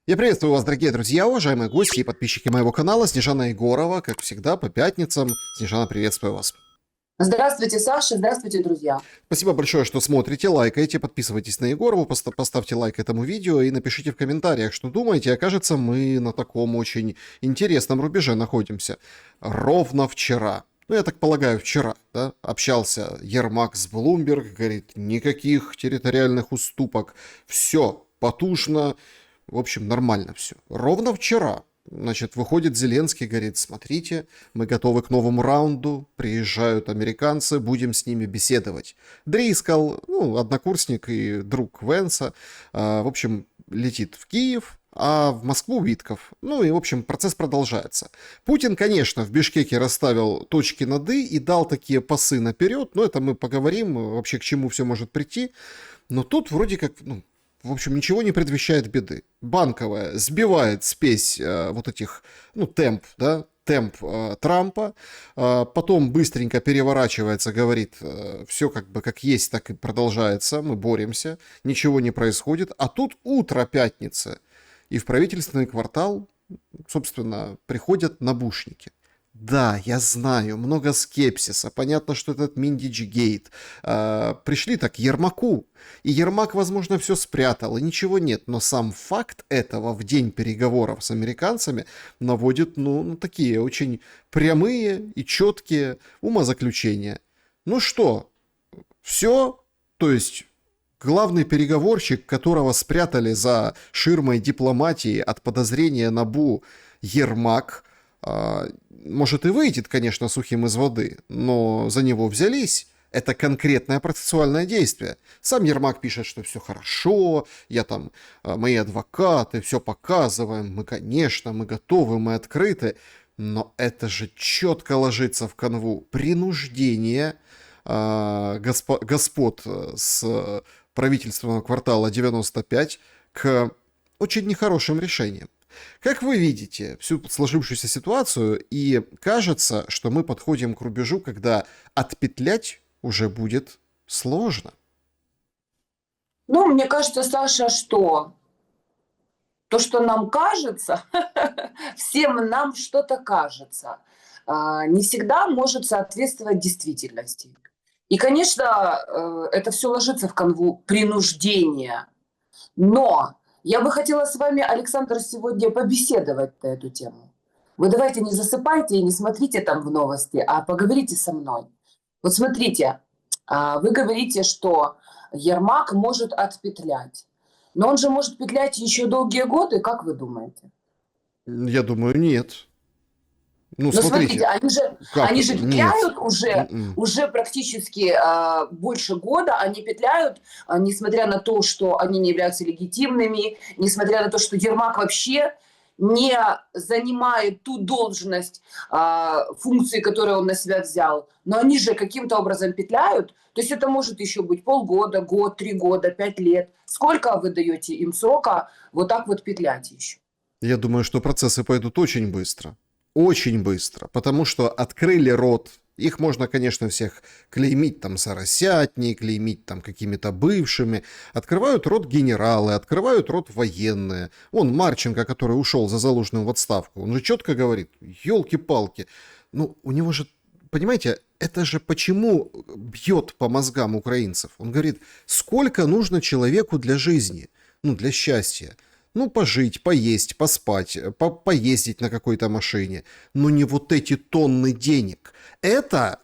Я приветствую вас, дорогие друзья, уважаемые гости и подписчики моего канала. Снежана Егорова, как всегда, по пятницам. Снежана, приветствую вас. Здравствуйте, Саша, здравствуйте, друзья. Спасибо большое, что смотрите, лайкаете, подписывайтесь на Егорову, поставьте лайк этому видео и напишите в комментариях, что думаете. Окажется, мы на таком очень интересном рубеже находимся. Ровно вчера. Ну, я так полагаю, вчера, да, общался Ермак с Bloomberg, говорит, никаких территориальных уступок, все потушно, в общем, нормально все. Ровно вчера, значит, выходит Зеленский, говорит, смотрите, мы готовы к новому раунду, приезжают американцы, будем с ними беседовать. Дрискал, ну, однокурсник и друг Венса, в общем, летит в Киев, а в Москву Витков. Ну и, в общем, процесс продолжается. Путин, конечно, в Бишкеке расставил точки над «и» и дал такие пасы наперед, но это мы поговорим, вообще к чему все может прийти. Но тут вроде как, ну, в общем, ничего не предвещает беды. Банковая сбивает спесь вот этих, ну, темп, да, темп Трампа, потом быстренько переворачивается, говорит, все как бы как есть, так и продолжается, мы боремся, ничего не происходит, а тут утро пятницы, и в правительственный квартал, собственно, приходят набушники. Да, я знаю, много скепсиса. Понятно, что этот Миндичгейт. Пришли так к Ермаку. И Ермак, возможно, все спрятал, и ничего нет. Но сам факт этого в день переговоров с американцами наводит, ну, на такие очень прямые и четкие умозаключения. Ну что, все? То есть главный переговорщик, которого спрятали за ширмой дипломатии от подозрения НАБУ, Ермак, может и выйдет, конечно, сухим из воды, но за него взялись. Это конкретное процессуальное действие. Сам Ермак пишет, что все хорошо, я там, мои адвокаты, все показываем, мы, конечно, мы готовы, мы открыты. Но это же четко ложится в канву принуждения господ с правительственного квартала 95 к очень нехорошим решениям. Как вы видите всю сложившуюся ситуацию, и кажется, что мы подходим к рубежу, когда отпетлять уже будет сложно. Ну, мне кажется, Саша, что то, что нам кажется, всем нам что-то кажется, не всегда может соответствовать действительности. И, конечно, это все ложится в канву принуждения. Но я бы хотела с вами, Александр, сегодня побеседовать на эту тему. Вы давайте не засыпайте и не смотрите там в новости, а поговорите со мной. Вот смотрите, вы говорите, что Ермак может отпетлять. Но он же может петлять еще долгие годы, как вы думаете? Я думаю, нет. Ну, Но смотрите, смотрите, как они же это? Нет. петляют уже, М-м. уже практически больше года, они петляют, несмотря на то, что они не являются легитимными, несмотря на то, что Ермак вообще не занимает ту должность, функции, которую он на себя взял, но они же каким-то образом петляют, то есть это может еще быть полгода, год, 3 года, 5 лет. Сколько вы даете им срока вот так вот петлять еще? Я думаю, что процессы пойдут очень быстро. Очень быстро. Потому что открыли рот. Их можно, конечно, всех клеймить там соросятней, клеймить там какими-то бывшими. Открывают рот генералы, открывают рот военные. Вон Марченко, который ушел за Залужным в отставку, он же четко говорит, елки-палки. Ну, у него же, понимаете, это же почему бьет по мозгам украинцев? Он говорит, сколько нужно человеку для жизни, ну, для счастья. Ну, пожить, поесть, поспать, поездить на какой-то машине. Но не вот эти тонны денег. Это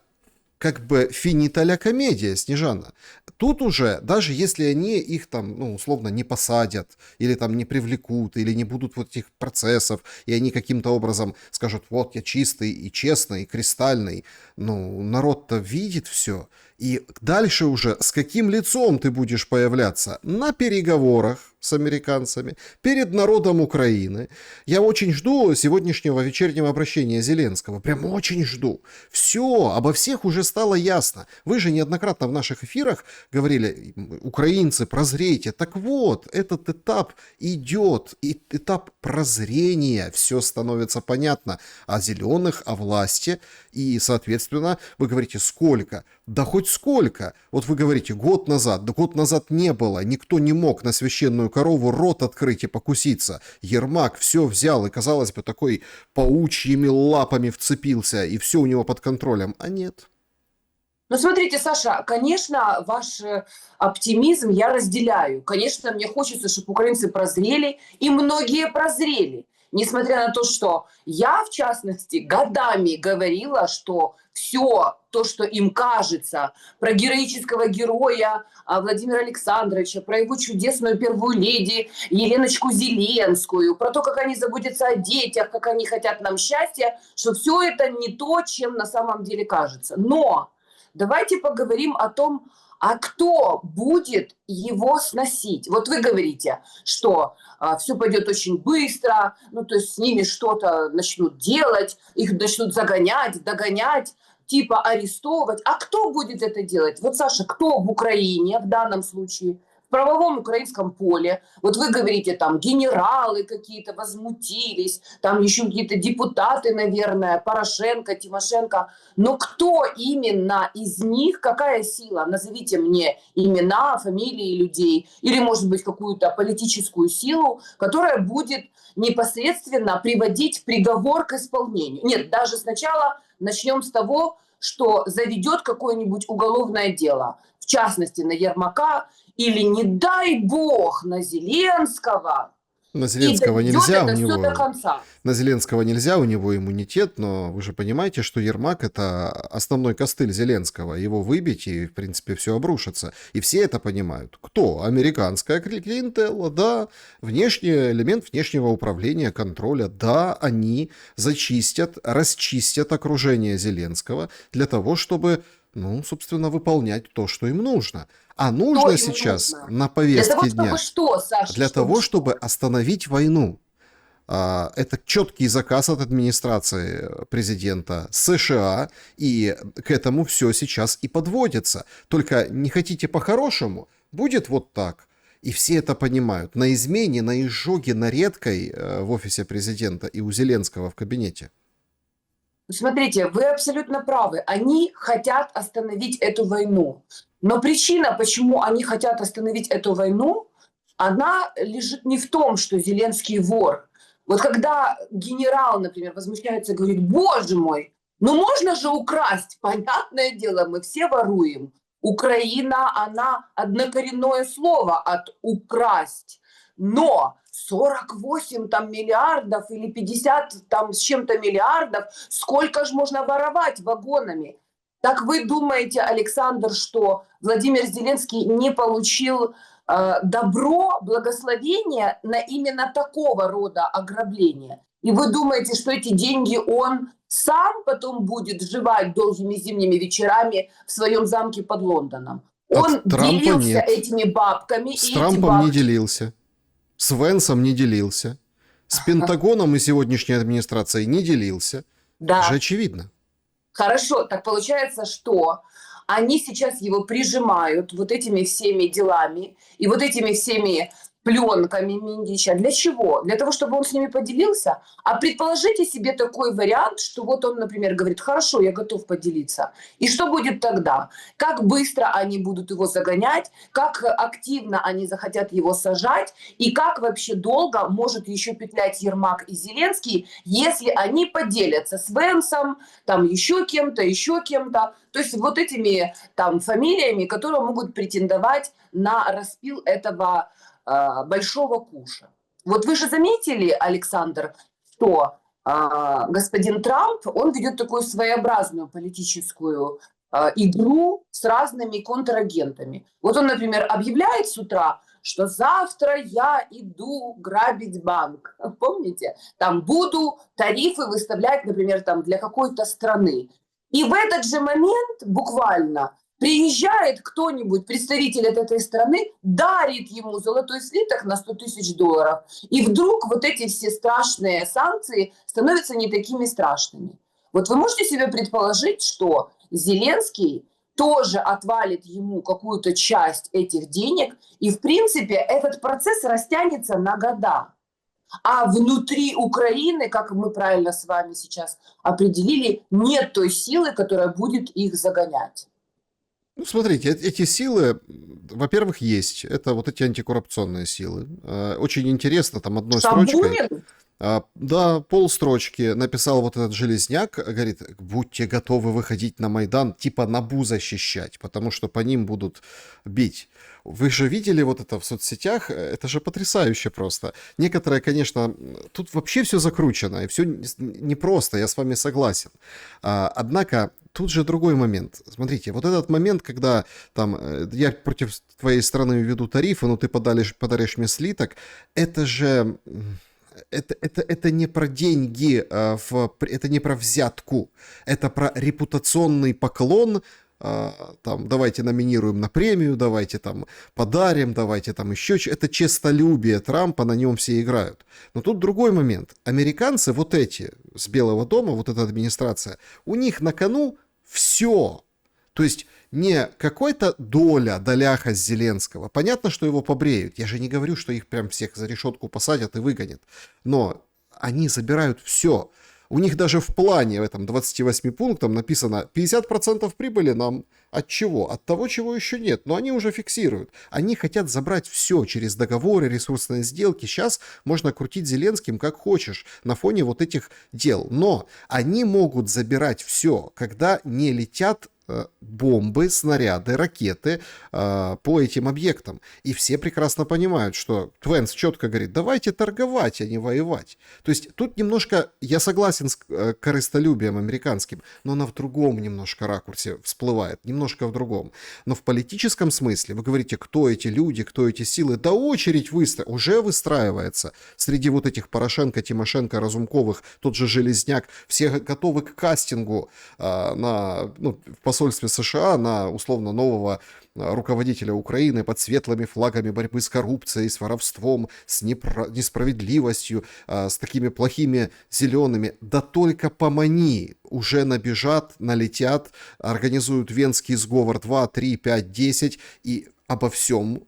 как бы финита ля комедия, Снежана. Тут уже, даже если они их там, ну, условно, не посадят, или там не привлекут, или не будут вот этих процессов, и они каким-то образом скажут, вот я чистый и честный, и кристальный, ну, народ-то видит все. И дальше уже с каким лицом ты будешь появляться? На переговорах с американцами, перед народом Украины. Я очень жду сегодняшнего вечернего обращения Зеленского. Прям очень жду. Все, обо всех уже стало ясно. Вы же неоднократно в наших эфирах говорили, украинцы, прозрейте. Так вот, этот этап идет. И этап прозрения. Все становится понятно о зеленых, о власти. И, соответственно, вы говорите, сколько? Да хоть сколько. Вот вы говорите, год назад. Да год назад не было. Никто не мог на священную бедную корову рот открыть и покуситься. Ермак все взял и, казалось бы, такой паучьими лапами вцепился, и все у него под контролем. А нет. Ну, смотрите, Саша, конечно, ваш оптимизм я разделяю. Конечно, мне хочется, чтобы украинцы прозрели, и многие прозрели. Несмотря на то, что я, в частности, годами говорила, что все то, что им кажется про героического героя Владимира Александровича, про его чудесную первую леди Еленочку Зеленскую, про то, как они заботятся о детях, как они хотят нам счастья, что все это не то, чем на самом деле кажется. Но давайте поговорим о том, а кто будет его сносить? Вот вы говорите, что все пойдет очень быстро, ну то есть с ними что-то начнут делать, их начнут загонять, догонять, типа арестовывать. А кто будет это делать? Вот, Саша, кто в Украине в данном случае? В правовом украинском поле. Вот вы говорите, там генералы какие-то возмутились, там еще какие-то депутаты, наверное, Порошенко, Тимошенко. Но кто именно из них, какая сила? Назовите мне имена, фамилии людей или, может быть, какую-то политическую силу, которая будет непосредственно приводить приговор к исполнению. Нет, даже сначала начнем с того, что заведет какое-нибудь уголовное дело, в частности на Ермака или, не дай бог, на Зеленского. На И Зеленского доведет нельзя, это все до конца. на Зеленского нельзя, у него иммунитет, но вы же понимаете, что Ермак — это основной костыль Зеленского. Его выбить, и, в принципе, все обрушится. И все это понимают. Кто? Американская клиентела, да. Внешний элемент внешнего управления, контроля, да, они зачистят, расчистят окружение Зеленского для того, чтобы, ну, собственно, выполнять то, что им нужно. А нужно сейчас Нужно? на Для того, повестке чтобы дня что, Саша? для того, чтобы что? остановить войну. Это четкий заказ от администрации президента США, и к этому все сейчас и подводится. Только не хотите по-хорошему, будет вот так. И все это понимают. На измене, на изжоге, на редкой в офисе президента и у Зеленского в кабинете. Смотрите, вы абсолютно правы. Они хотят остановить эту войну. Но причина, почему они хотят остановить эту войну, она лежит не в том, что Зеленский вор. Вот когда генерал, например, возмущается и говорит: боже мой, ну можно же украсть, понятное дело, мы все воруем. Украина, она однокоренное слово от украсть. Но 48 там миллиардов или 50 там с чем-то миллиардов, сколько же можно воровать вагонами? Так вы думаете, Александр, что Владимир Зеленский не получил добро, благословение на именно такого рода ограбления? И вы думаете, что эти деньги он сам потом будет жевать долгими зимними вечерами в своем замке под Лондоном? Он От Трампа делился нет. этими бабками, С и эти Трампом не бабки... делился. С Венсом не делился. С Пентагоном и сегодняшней администрацией не делился. Это же Да. очевидно. Хорошо, так получается, что они сейчас его прижимают вот этими всеми делами и вот этими всеми пленками Миндича. Для чего? Для того, чтобы он с ними поделился? А предположите себе такой вариант, что вот он, например, говорит: хорошо, я готов поделиться. И что будет тогда? Как быстро они будут его загонять, как активно они захотят его сажать, и как вообще долго может еще петлять Ермак и Зеленский, если они поделятся с Венсом, там еще кем-то, еще кем-то. То есть вот этими там фамилиями, которые могут претендовать на распил этого большого куша. Вот вы же заметили, Александр, что господин Трамп, он ведет такую своеобразную политическую игру с разными контрагентами. Вот он, например, объявляет с утра, что завтра я иду грабить банк. Помните? Там буду тарифы выставлять, например, там для какой-то страны. И в этот же момент буквально приезжает кто-нибудь, представитель от этой страны, дарит ему золотой слиток на 100 тысяч долларов. И вдруг вот эти все страшные санкции становятся не такими страшными. Вот вы можете себе предположить, что Зеленский тоже отвалит ему какую-то часть этих денег, и в принципе этот процесс растянется на года. А внутри Украины, как мы правильно с вами сейчас определили, нет той силы, которая будет их загонять. Ну, смотрите, эти силы, во-первых, есть. Это вот эти антикоррупционные силы. Очень интересно, там одной строчкой. Шабунин? Да, полстрочки написал вот этот Железняк, говорит, будьте готовы выходить на Майдан, типа НАБУ защищать, потому что по ним будут бить. Вы же видели вот это в соцсетях, это же потрясающе просто. Некоторые, конечно, тут вообще все закручено, и все непросто, я с вами согласен. Однако тут же другой момент. Смотрите, вот этот момент, когда там я против твоей страны введу тарифы, но ты подаришь мне слиток, это же это не про деньги, это не про взятку, это про репутационный поклон. Там, давайте номинируем на премию, давайте там подарим, давайте там еще. Это честолюбие Трампа, на нем все играют. Но тут другой момент. Американцы, вот эти с Белого дома, вот эта администрация, у них на кону все. То есть не какой-то доляха с Зеленского. Понятно, что его побреют. Я же не говорю, что их прям всех за решетку посадят и выгонят. Но они забирают все. У них даже в плане, в этом 28 пунктам написано 50% прибыли нам от чего? От того, чего еще нет. Но они уже фиксируют. Они хотят забрать все через договоры, ресурсные сделки. Сейчас можно крутить Зеленским как хочешь на фоне вот этих дел. Но они могут забирать все, когда не летят бомбы, снаряды, ракеты по этим объектам. И все прекрасно понимают, что Твенс четко говорит, давайте торговать, а не воевать. То есть тут немножко, я согласен с корыстолюбием американским, но она в другом немножко ракурсе всплывает, немножко в другом. Но в политическом смысле, вы говорите, кто эти люди, кто эти силы, да очередь уже выстраивается. Среди вот этих Порошенко, Тимошенко, Разумковых, тот же Железняк, все готовы к кастингу в посольстве США на условно нового руководителя Украины под светлыми флагами борьбы с коррупцией, с воровством, с несправедливостью, с такими плохими зелеными. Да только помани, уже набежат, налетят, организуют Венский сговор 2, 3, 5, 10 и обо всем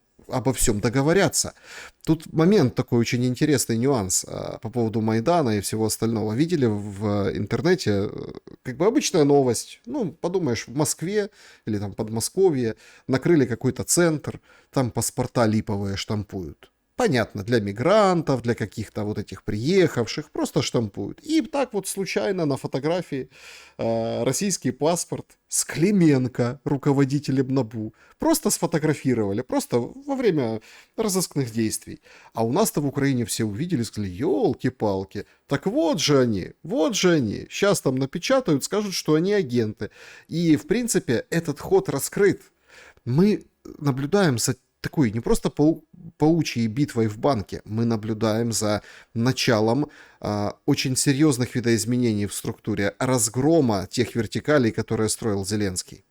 договорятся. Тут момент такой очень интересный нюанс по поводу Майдана и всего остального. Видели в интернете, как бы обычная новость, подумаешь, в Москве или там Подмосковье накрыли какой-то центр, там паспорта липовые штампуют. Понятно, для мигрантов, для каких-то вот этих приехавших, просто штампуют. И так вот случайно на фотографии российский паспорт с Клименко, руководителем НАБУ, просто сфотографировали, просто во время разыскных действий. А у нас-то в Украине все увидели, сказали, елки-палки, так вот же они, сейчас там напечатают, скажут, что они агенты. И, в принципе, этот ход раскрыт. Мы наблюдаем за такой не просто паучьей битвой в банке, мы наблюдаем за началом очень серьезных видоизменений в структуре, разгрома тех вертикалей, которые строил Зеленский.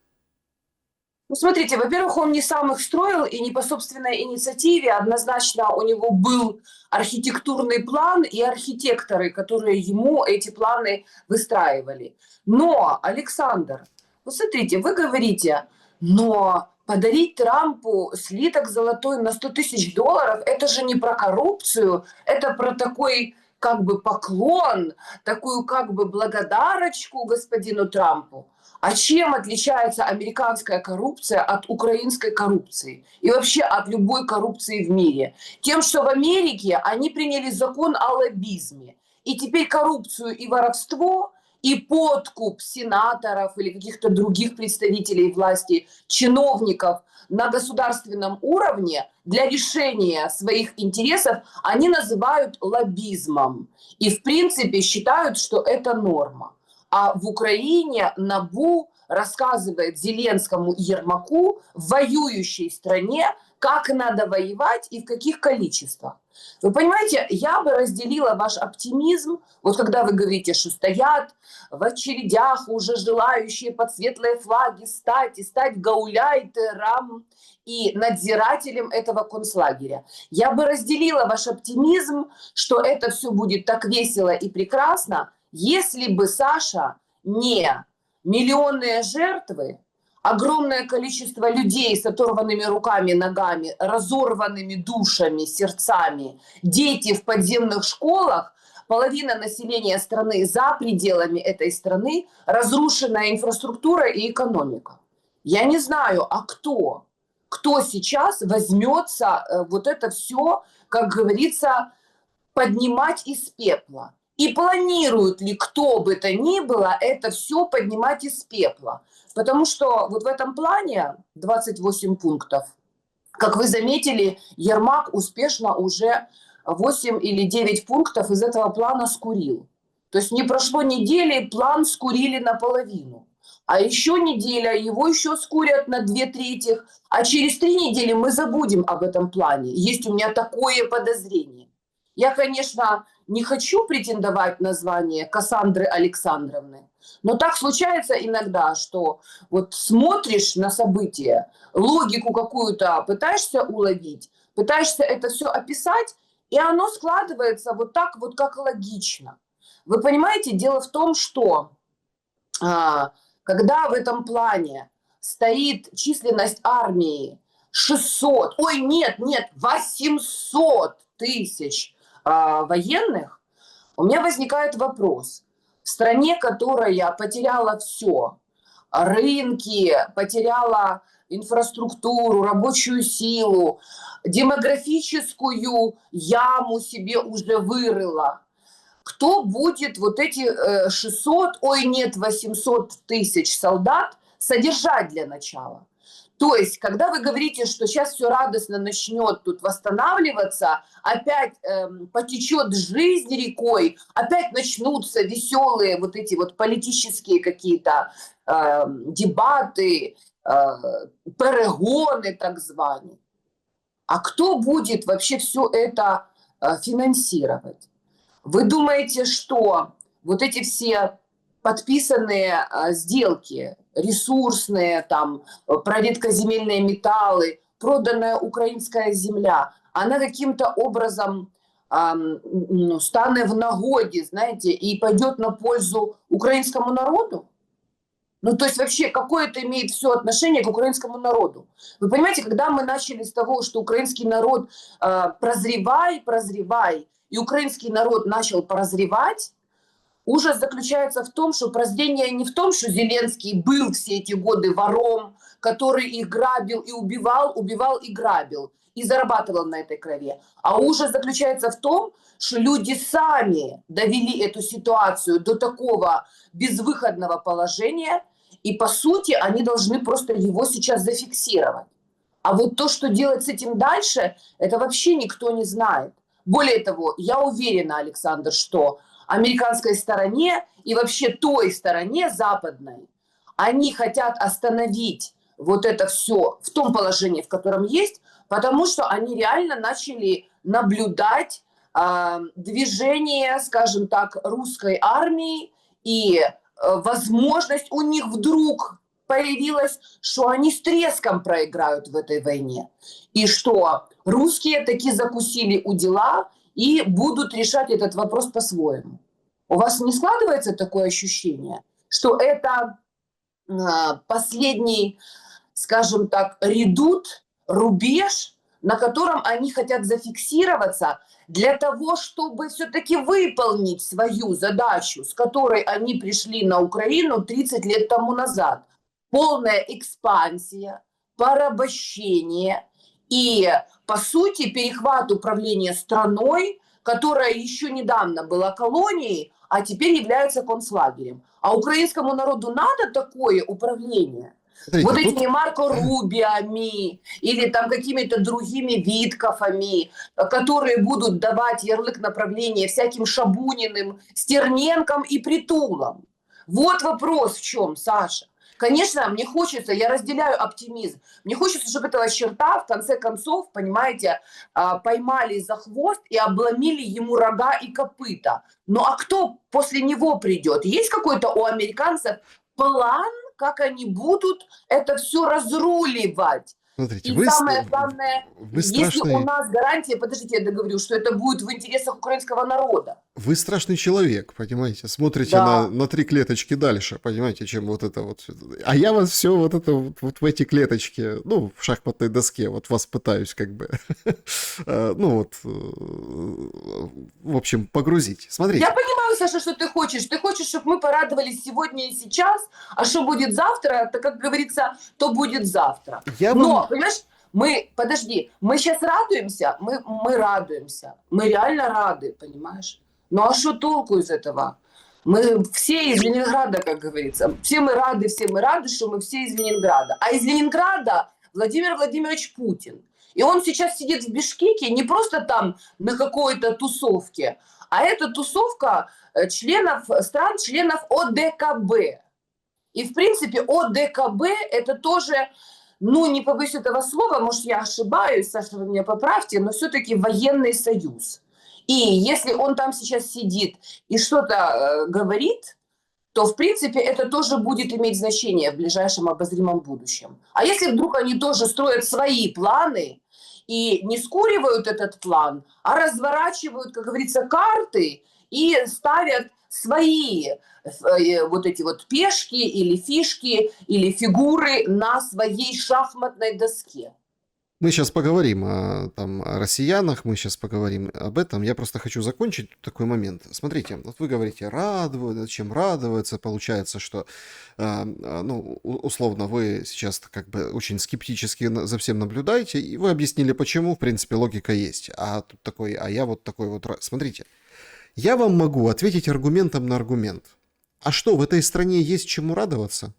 Ну, смотрите, во-первых, он не сам их строил и не по собственной инициативе. Однозначно у него был архитектурный план и архитекторы, которые ему эти планы выстраивали. Но, Александр, вот смотрите, вы говорите, но подарить Трампу слиток золотой на $100 тысяч, это же не про коррупцию, это про такой как бы поклон, такую как бы благодарочку господину Трампу. А чем отличается американская коррупция от украинской коррупции и вообще от любой коррупции в мире? Тем, что в Америке они приняли закон о лоббизме. И теперь коррупцию и воровство, и подкуп сенаторов или каких-то других представителей власти, чиновников на государственном уровне для решения своих интересов они называют лоббизмом. И в принципе считают, что это норма. А в Украине НАБУ рассказывает Зеленскому и Ермаку в воюющей стране, как надо воевать и в каких количествах. Вы понимаете, я бы разделила ваш оптимизм, вот когда вы говорите, что стоят в очередях уже желающие под светлые флаги стать и стать гауляйтером и надзирателем этого концлагеря. Я бы разделила ваш оптимизм, что это все будет так весело и прекрасно, если бы, Саша, не миллионные жертвы, огромное количество людей с оторванными руками, ногами, разорванными душами, сердцами, дети в подземных школах, половина населения страны за пределами этой страны, разрушенная инфраструктура и экономика. Я не знаю, а кто? Кто сейчас возьмется вот это все, как говорится, поднимать из пепла? И планирует ли кто бы то ни было это все поднимать из пепла? Потому что вот в этом плане 28 пунктов, как вы заметили, Ермак успешно уже 8 или 9 пунктов из этого плана скурил. То есть не прошло недели, план скурили наполовину. А еще неделя, его еще скурят на 2/3, а через 3 недели мы забудем об этом плане. Есть у меня такое подозрение. Я, конечно, не хочу претендовать на звание Кассандры Александровны, но так случается иногда, что вот смотришь на события, логику какую-то пытаешься уловить, пытаешься это все описать, и оно складывается вот так вот, как логично. Вы понимаете, дело в том, что когда в этом плане стоит численность армии 600, ой, нет, 800 тысяч военных, у меня возникает вопрос. В стране, которая потеряла все, рынки, потеряла инфраструктуру, рабочую силу, демографическую яму себе уже вырыла. Кто будет вот эти 600, ой, нет, 800 тысяч солдат содержать для начала? То есть, когда вы говорите, что сейчас все радостно начнет тут восстанавливаться, опять потечет жизнь рекой, опять начнутся веселые вот эти вот политические какие-то дебаты, перегоны так званые. А кто будет вообще все это финансировать? Вы думаете, что вот эти все подписанные сделки, ресурсные, там, про редкоземельные металлы, проданная украинская земля, она каким-то образом стане в нагоде, знаете, и пойдет на пользу украинскому народу? Ну, то есть вообще, какое это имеет все отношение к украинскому народу? Вы понимаете, когда мы начали с того, что украинский народ прозревай, и украинский народ начал прозревать, ужас заключается в том, что прозрение не в том, что Зеленский был все эти годы вором, который их грабил и убивал и грабил, и зарабатывал на этой крови. А ужас заключается в том, что люди сами довели эту ситуацию до такого безвыходного положения, и по сути они должны просто его сейчас зафиксировать. А вот то, что делать с этим дальше, это вообще никто не знает. Более того, я уверена, Александр, что американской стороне и вообще той стороне западной, они хотят остановить вот это все в том положении, в котором есть, потому что они реально начали наблюдать движение, скажем так, русской армии, и возможность у них вдруг появилась, что они с треском проиграют в этой войне. И что русские таки закусили у дела и будут решать этот вопрос по-своему. У вас не складывается такое ощущение, что это последний, скажем так, редут, рубеж, на котором они хотят зафиксироваться для того, чтобы все-таки выполнить свою задачу, с которой они пришли на Украину 30 лет тому назад? Полная экспансия, порабощение и, по сути, перехват управления страной, которая еще недавно была колонией, а теперь является концлагерем. А украинскому народу надо такое управление? Смотрите, Вот тут этими Марко Рубиами или там какими-то другими Виткофами, которые будут давать ярлык направления всяким Шабуниным, Стерненком и Притулам. Вот вопрос в чем, Саша. Конечно, мне хочется, я разделяю оптимизм, мне хочется, чтобы этого черта в конце концов, понимаете, поймали за хвост и обломили ему рога и копыта. Ну а кто после него придет? Есть какой-то у американцев план, как они будут это все разруливать? смотрите, И самое главное, вы если у страшный, нас гарантия, подождите, я договорю, что это будет в интересах украинского народа. вы страшный человек, понимаете? Смотрите Да. на 3 клеточки дальше, понимаете, чем вот это вот. А я вас все вот это вот в эти клеточки, ну, в шахматной доске, вот вас пытаюсь как бы, ну вот, в общем, погрузить. Я Смотрите. понимаю, понял, Саша, что ты хочешь? Ты хочешь, чтобы мы порадовались сегодня и сейчас, а что будет завтра, то, как говорится, то будет завтра. Я Но, вам... понимаешь, мы сейчас радуемся, мы радуемся, мы реально рады, понимаешь? Ну а что толку из этого? Мы все из Ленинграда, как говорится. Все мы рады, что мы все из Ленинграда. А из Ленинграда Владимир Владимирович Путин. И он сейчас сидит в Бишкеке не просто там на какой-то тусовке, а это тусовка стран-членов ОДКБ. И, в принципе, ОДКБ – это тоже, ну, не побоюсь этого слова, может, я ошибаюсь, Саша, вы меня поправьте, но все-таки военный союз. И если он там сейчас сидит и что-то говорит, то, в принципе, это тоже будет иметь значение в ближайшем обозримом будущем. А если вдруг они тоже строят свои планы и не скуривают этот план, а разворачивают, как говорится, карты и ставят свои вот эти вот пешки или фишки или фигуры на своей шахматной доске. Мы сейчас поговорим о россиянах, мы сейчас поговорим об этом. Я просто хочу закончить такой момент. Смотрите, вот вы говорите, чем радоваться. Получается, что, ну, условно, вы сейчас как бы очень скептически за всем наблюдаете, и вы объяснили, почему, в принципе, логика есть. А я вот такой вот... Смотрите, я вам могу ответить аргументом на аргумент. А что, в этой стране есть чему радоваться?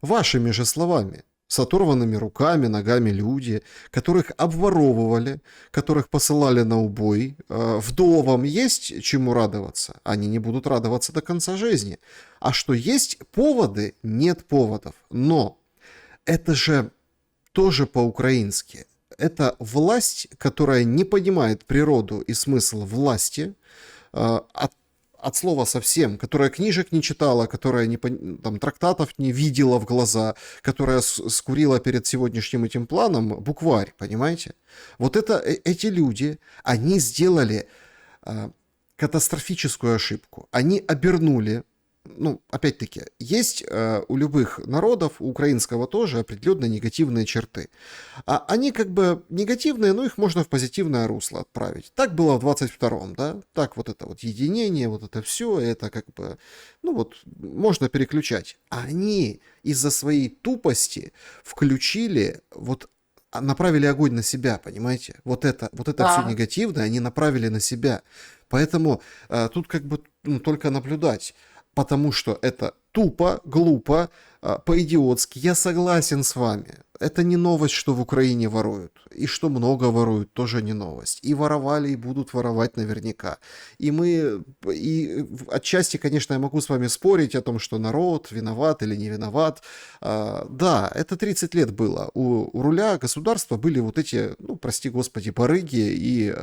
Вашими же словами. С оторванными руками, ногами люди, которых обворовывали, которых посылали на убой. Вдовам есть чему радоваться? Они не будут радоваться до конца жизни. А что есть поводы? Нет поводов. Но это же тоже по-украински. Это власть, которая не понимает природу и смысл власти, от слова совсем, которая книжек не читала, которая там, трактатов не видела в глаза, которая скурила перед сегодняшним этим планом букварь, понимаете? Вот эти люди, они сделали катастрофическую ошибку. Они обернули, ну, опять-таки, есть у любых народов, у украинского тоже, определенные негативные черты. А они как бы негативные, но их можно в позитивное русло отправить. Так было в 22-м, да? Так вот это вот единение, вот это все, это как бы, ну вот, можно переключать. А они из-за своей тупости включили вот направили огонь на себя, понимаете? Вот это все Да. негативное они направили на себя. Поэтому тут как бы только наблюдать. Потому что это тупо, глупо, по-идиотски. Я согласен с вами. Это не новость, что в Украине воруют. И что много воруют, тоже не новость. И воровали, и будут воровать наверняка. И отчасти, конечно, я могу с вами спорить о том, что народ виноват или не виноват. Да, это 30 лет было. У руля государства были вот эти, ну, прости господи, барыги. И,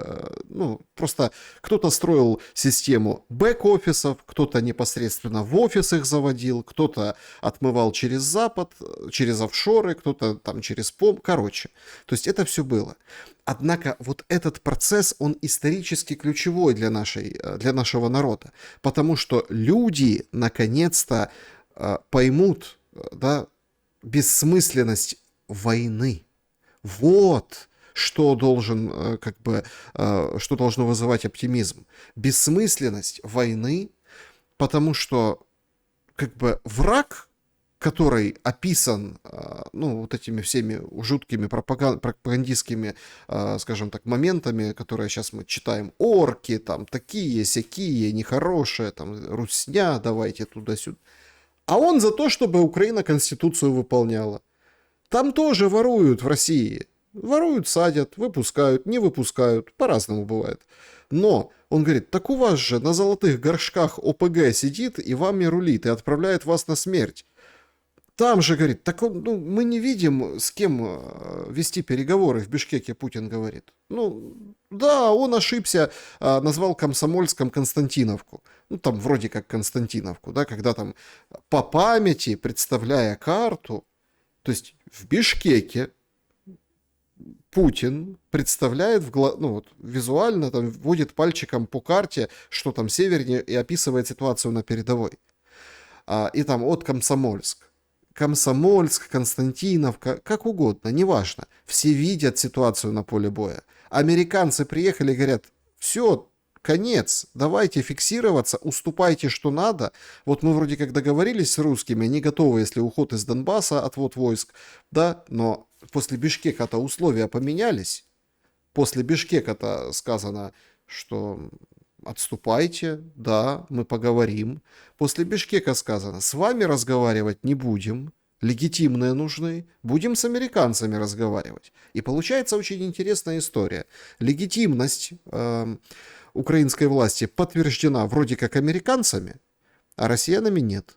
ну, просто кто-то строил систему бэк-офисов, кто-то непосредственно в офис их заводил, кто-то отмывал через Запад, через офшоры, кто-то там через короче. То есть это все было. Однако вот этот процесс, он исторически ключевой для нашего народа. Потому что люди наконец-то поймут, да, бессмысленность войны. Вот что должно вызывать оптимизм. Бессмысленность войны, потому что как бы враг, который описан, ну, вот этими всеми жуткими пропагандистскими, скажем так, моментами, которые сейчас мы читаем, орки, там, такие, сякие, нехорошие, там, русня, давайте туда-сюда. А он за то, чтобы Украина Конституцию выполняла. Там тоже воруют в России. Воруют, садят, выпускают, не выпускают, по-разному бывает. Но он говорит, так у вас же на золотых горшках ОПГ сидит и вами рулит, и отправляет вас на смерть. Там же, говорит, так мы не видим, с кем вести переговоры в Бишкеке, Путин говорит. Ну, да, он ошибся, назвал Комсомольском Константиновку. Ну, там вроде как Константиновку, да, когда там по памяти, представляя карту, то есть в Бишкеке Путин представляет, ну вот, визуально там вводит пальчиком по карте, что там севернее, и описывает ситуацию на передовой. И там от Комсомольск, Константиновка, как угодно, неважно. Все видят ситуацию на поле боя. Американцы приехали и говорят, все, Конец. Давайте фиксироваться, уступайте, что надо. Вот мы вроде как договорились с русскими, они готовы, если уход из Донбасса, отвод войск, да, но после Бишкека-то условия поменялись. После Бишкека-то сказано, что отступайте, да, мы поговорим. После Бишкека сказано, с вами разговаривать не будем, легитимные нужны, будем с американцами разговаривать. И получается очень интересная история. Легитимность украинской власти подтверждена вроде как американцами, а россиянами нет.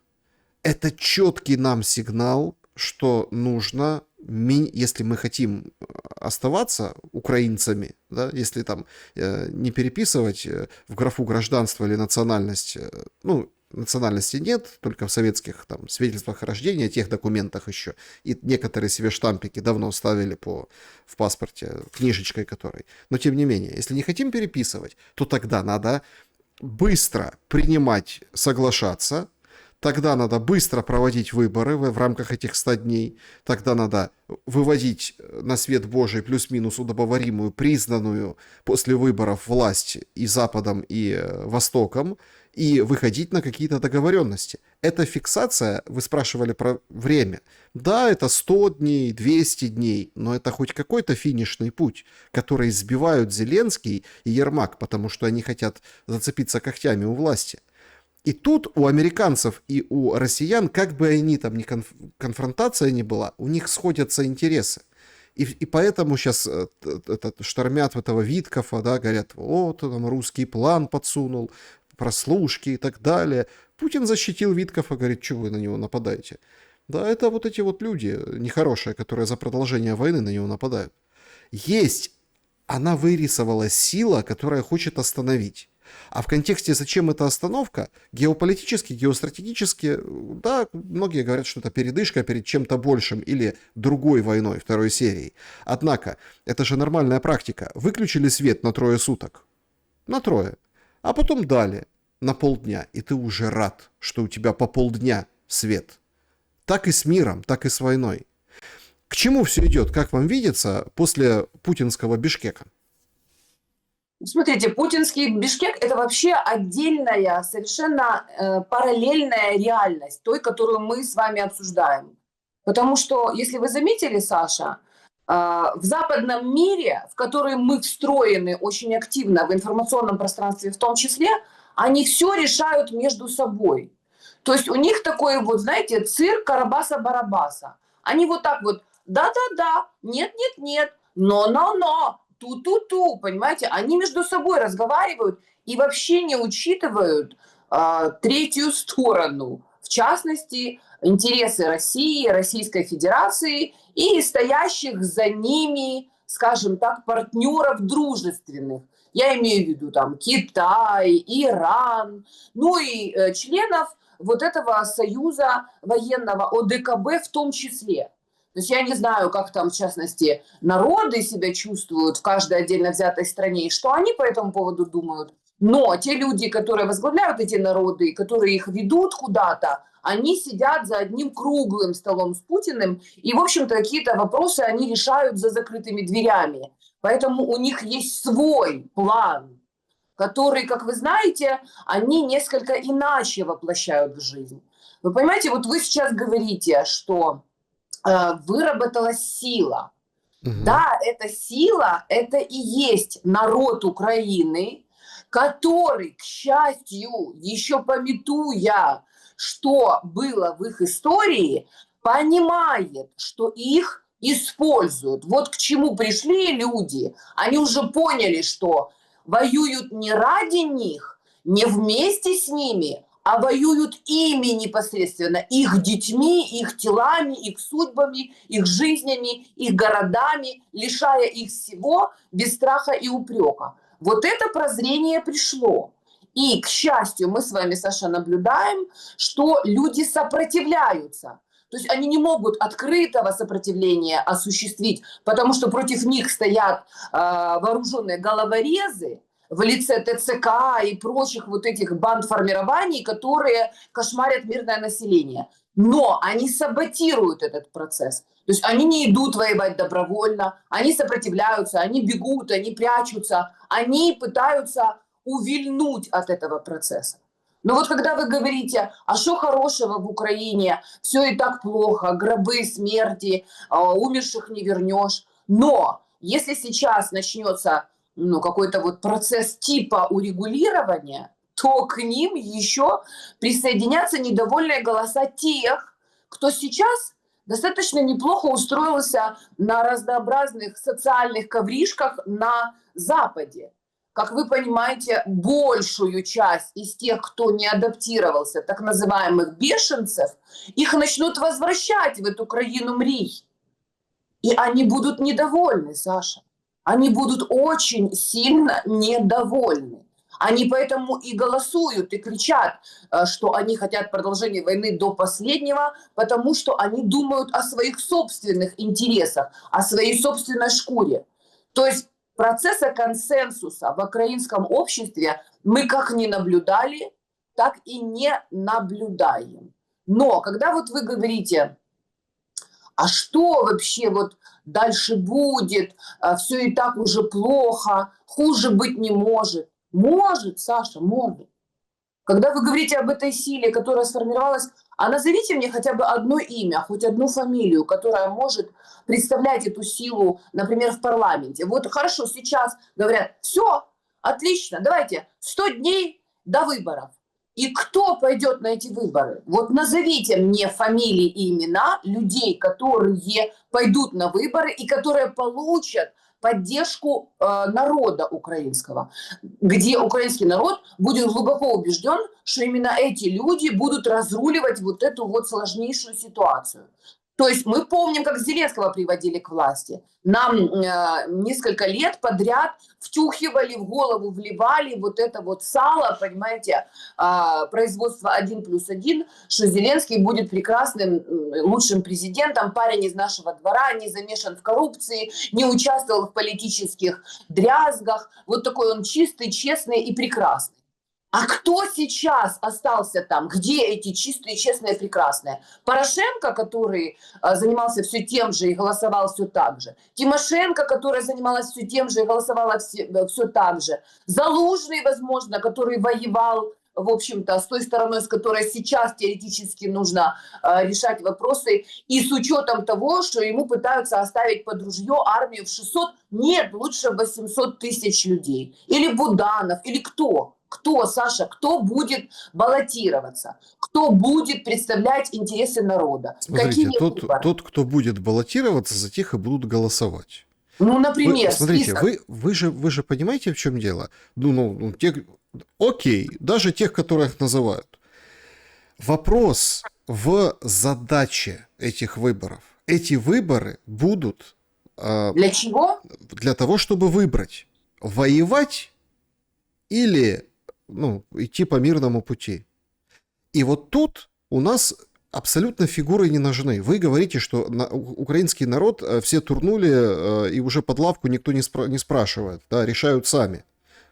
Это четкий нам сигнал, что нужно, если мы хотим оставаться украинцами, да, если там не переписывать в графу гражданство или национальность, ну, национальности нет, только в советских там свидетельствах о рождении, тех документах еще, и некоторые себе штампики давно ставили в паспорте, книжечкой которой. Но тем не менее, если не хотим переписывать, то тогда надо быстро принимать, соглашаться. Тогда надо быстро проводить выборы в рамках этих 100 дней. Тогда надо выводить на свет Божий плюс-минус удобоваримую, признанную после выборов власть и Западом, и Востоком, и выходить на какие-то договоренности. Эта фиксация, вы спрашивали про время. Да, это 100 дней, 200 дней, но это хоть какой-то финишный путь, который сбивают Зеленский и Ермак, потому что они хотят зацепиться когтями у власти. И тут у американцев и у россиян, как бы они там ни конфронтация ни была, у них сходятся интересы. И поэтому сейчас штормят в этого Виткофа, да, говорят, вот там русский план подсунул, прослушки и так далее. Путин защитил Виткофа, говорит, что вы на него нападаете? Да, это вот эти вот люди нехорошие, которые за продолжение войны на него нападают. Есть, она вырисовалась сила, которая хочет остановить. А в контексте, зачем эта остановка, геополитически, геостратегически, да, многие говорят, что это передышка перед чем-то большим или другой войной, второй серией. Однако, это же нормальная практика. Выключили свет на 3 суток. На 3. А потом дали на полдня. И ты уже рад, что у тебя по полдня свет. Так и с миром, так и с войной. К чему все идет, как вам видится, после путинского Бишкека? Смотрите, путинский Бишкек – это вообще отдельная, совершенно параллельная реальность той, которую мы с вами обсуждаем. Потому что, если вы заметили, Саша, в западном мире, в который мы встроены очень активно в информационном пространстве в том числе, они все решают между собой. То есть у них такой вот, знаете, цирк Карабаса-Барабаса. Они вот так вот да-да-да, нет-нет-нет, но-но-но, ту-ту-ту, понимаете? Они между собой разговаривают и вообще не учитывают третью сторону, в частности, интересы России, Российской Федерации и стоящих за ними, скажем так, партнеров дружественных. Я имею в виду там Китай, Иран, ну и членов вот этого союза военного ОДКБ в том числе. То есть я не знаю, как там, в частности, народы себя чувствуют в каждой отдельно взятой стране и что они по этому поводу думают. Но те люди, которые возглавляют эти народы, которые их ведут куда-то, они сидят за одним круглым столом с Путиным, и, в общем-то, какие-то вопросы они решают за закрытыми дверями. Поэтому у них есть свой план, который, как вы знаете, они несколько иначе воплощают в жизнь. Вы понимаете, вот вы сейчас говорите, что выработалась сила. Угу. Да, эта сила, это и есть народ Украины, который, к счастью, еще памятуя, что было в их истории, понимает, что их используют. Вот к чему пришли люди. Они уже поняли, что воюют не ради них, не вместе с ними, а воюют ими непосредственно, их детьми, их телами, их судьбами, их жизнями, их городами, лишая их всего без страха и упрека. Вот это прозрение пришло. И, к счастью, мы с вами, Саша, наблюдаем, что люди сопротивляются. То есть они не могут открытого сопротивления осуществить, потому что против них стоят вооруженные головорезы, в лице ТЦК и прочих вот этих бандформирований, которые кошмарят мирное население. Но они саботируют этот процесс. То есть они не идут воевать добровольно, они сопротивляются, они бегут, они прячутся, они пытаются увильнуть от этого процесса. Но вот когда вы говорите, а что хорошего в Украине, все и так плохо, гробы, смерти, умерших не вернешь. Но если сейчас начнется какой-то вот процесс типа урегулирования, то к ним еще присоединятся недовольные голоса тех, кто сейчас достаточно неплохо устроился на разнообразных социальных ковришках на Западе. Как вы понимаете, большую часть из тех, кто не адаптировался, так называемых бешенцев, их начнут возвращать в эту краину мрий. И они будут недовольны, Саша. Они будут очень сильно недовольны. Они поэтому и голосуют, и кричат, что они хотят продолжения войны до последнего, потому что они думают о своих собственных интересах, о своей собственной шкуре. То есть процесса консенсуса в украинском обществе мы как не наблюдали, так и не наблюдаем. Но когда вот вы говорите, а что вообще вот дальше будет, все и так уже плохо, хуже быть не может. Может, Саша, может. Когда вы говорите об этой силе, которая сформировалась, а назовите мне хотя бы одно имя, хоть одну фамилию, которая может представлять эту силу, например, в парламенте. Вот хорошо, сейчас говорят, все, отлично, давайте 100 дней до выборов. И кто пойдет на эти выборы? Вот назовите мне фамилии и имена людей, которые пойдут на выборы и которые получат поддержку народа украинского, где украинский народ будет глубоко убежден, что именно эти люди будут разруливать вот эту вот сложнейшую ситуацию. То есть мы помним, как Зеленского приводили к власти. Нам несколько лет подряд втюхивали в голову, вливали вот это вот сало, понимаете, производство 1+1, что Зеленский будет прекрасным, лучшим президентом, парень из нашего двора, не замешан в коррупции, не участвовал в политических дрязгах. Вот такой он чистый, честный и прекрасный. А кто сейчас остался там? Где эти чистые, честные, прекрасные? Порошенко, который занимался все тем же и голосовал все так же. Тимошенко, которая занималась все тем же и голосовала все так же. Залужный, возможно, который воевал, в общем-то, с той стороной, с которой сейчас теоретически нужно решать вопросы. И с учетом того, что ему пытаются оставить под ружье армию в 600, нет, лучше 800 тысяч людей. Или Буданов, или кто? Кто, Саша, кто будет баллотироваться? Кто будет представлять интересы народа? Смотрите, Какие выборы? тот, кто будет баллотироваться, за тех и будут голосовать. Ну, например, Смотрите, список. вы же понимаете, в чем дело? Окей, даже тех, которых называют. Вопрос в задаче этих выборов. Эти выборы будут Для чего? для того, чтобы выбрать, воевать или идти по мирному пути. И вот тут у нас абсолютно фигуры не нужны. Вы говорите, что украинский народ все турнули, и уже под лавку никто не спрашивает, да, решают сами.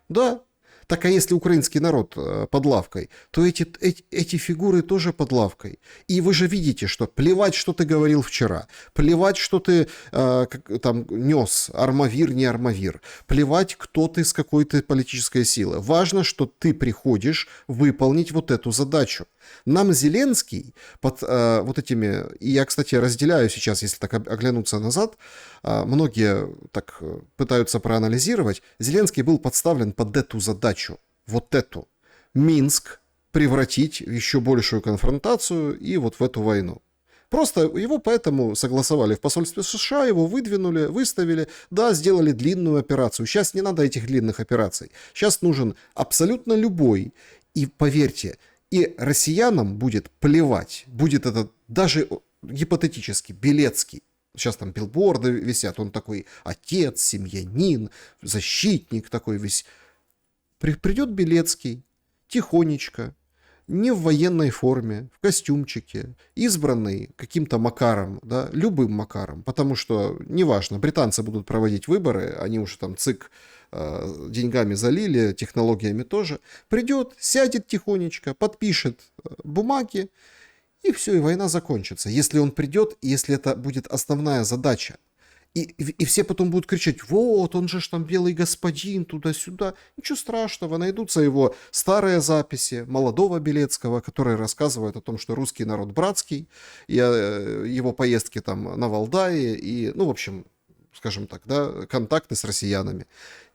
Да, так а если украинский народ под лавкой, то эти фигуры тоже под лавкой. И вы же видите, что плевать, что ты говорил вчера, плевать, что ты там нес, армавир, не армавир, плевать, кто ты, с какой ты политической силы. Важно, что ты приходишь выполнить вот эту задачу. Нам Зеленский под вот этими, и я, кстати, разделяю сейчас, если так оглянуться назад, многие так пытаются проанализировать, Зеленский был подставлен под эту задачу, вот эту. Минск превратить в еще большую конфронтацию и вот в эту войну. Просто его поэтому согласовали в посольстве США, его выдвинули, выставили, да, сделали длинную операцию. Сейчас не надо этих длинных операций. Сейчас нужен абсолютно любой, и поверьте, и россиянам будет плевать, будет это даже гипотетически Белецкий. Сейчас там билборды висят, он такой отец, семьянин, защитник такой весь. Придет Белецкий, тихонечко, не в военной форме, в костюмчике, избранный каким-то макаром, да, любым макаром, потому что, неважно, британцы будут проводить выборы, они уже там ЦИК деньгами залили, технологиями тоже, придет, сядет тихонечко, подпишет бумаги, и все, и война закончится. Если он придет, если это будет основная задача. И все потом будут кричать, вот, он же ж там белый господин, туда-сюда. Ничего страшного, найдутся его старые записи молодого Белецкого, которые рассказывают о том, что русский народ братский, и его поездки там на Валдае, и, ну, в общем, скажем так, да, контакты с россиянами.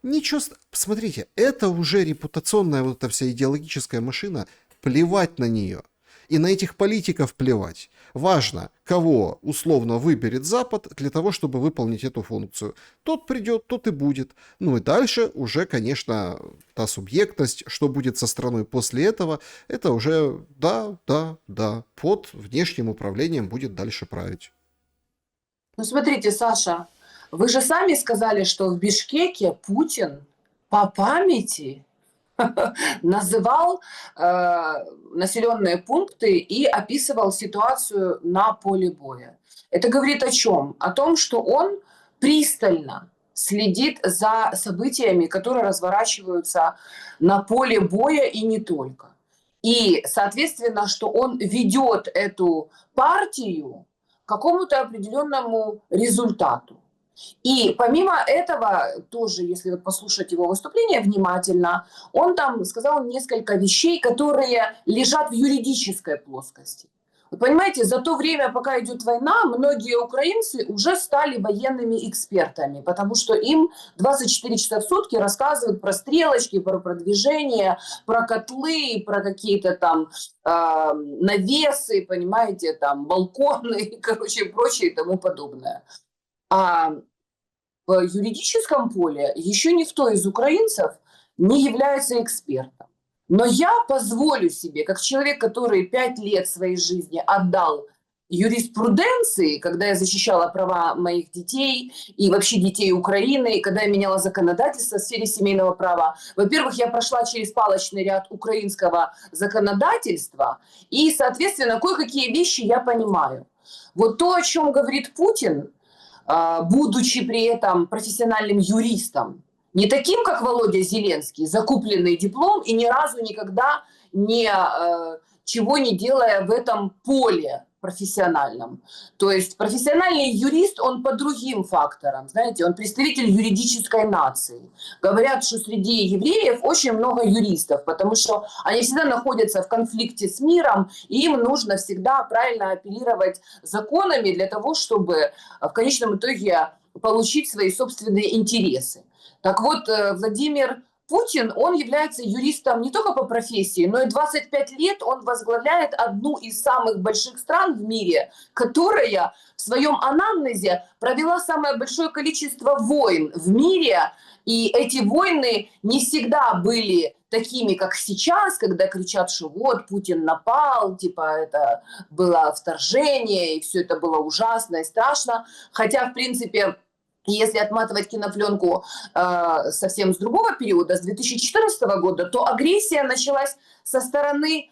Ничего, смотрите, это уже репутационная вот эта вся идеологическая машина, плевать на нее. И на этих политиков плевать. Важно, кого условно выберет Запад для того, чтобы выполнить эту функцию. Тот придет, тот и будет. Ну и дальше уже, конечно, та субъектность, что будет со страной после этого, это уже да, под внешним управлением будет дальше править. Ну, смотрите, Саша, вы же сами сказали, что в Бишкеке Путин по памяти называл населенные пункты и описывал ситуацию на поле боя. Это говорит о чем? О том, что он пристально следит за событиями, которые разворачиваются на поле боя и не только. И, соответственно, что он ведет эту партию к какому-то определенному результату. И помимо этого, тоже, если вот послушать его выступление внимательно, он там сказал несколько вещей, которые лежат в юридической плоскости. Вы понимаете, за то время, пока идет война, многие украинцы уже стали военными экспертами, потому что им 24 часа в сутки рассказывают про стрелочки, про продвижение, про котлы, про какие-то там навесы, понимаете, там балконы, короче, прочее и тому подобное. А в юридическом поле еще никто из украинцев не является экспертом. Но я позволю себе, как человек, который 5 лет своей жизни отдал юриспруденции, когда я защищала права моих детей и вообще детей Украины, и когда я меняла законодательство в сфере семейного права. Во-первых, я прошла через палочный ряд украинского законодательства, и, соответственно, кое-какие вещи я понимаю. Вот то, о чем говорит Путин, будучи при этом профессиональным юристом, не таким, как Володя Зеленский, закупленный диплом и ни разу никогда ничего не делая в этом поле профессиональном. То есть профессиональный юрист, он по другим факторам, знаете, он представитель юридической нации. Говорят, что среди евреев очень много юристов, потому что они всегда находятся в конфликте с миром, и им нужно всегда правильно апеллировать законами для того, чтобы в конечном итоге получить свои собственные интересы. Так вот, Владимир Путин, он является юристом не только по профессии, но и 25 лет он возглавляет одну из самых больших стран в мире, которая в своем анамнезе провела самое большое количество войн в мире. И эти войны не всегда были такими, как сейчас, когда кричат, что вот Путин напал, типа это было вторжение, и все это было ужасно и страшно. Хотя, в принципе, если отматывать кинопленку совсем с другого периода, с 2014 года, то агрессия началась со стороны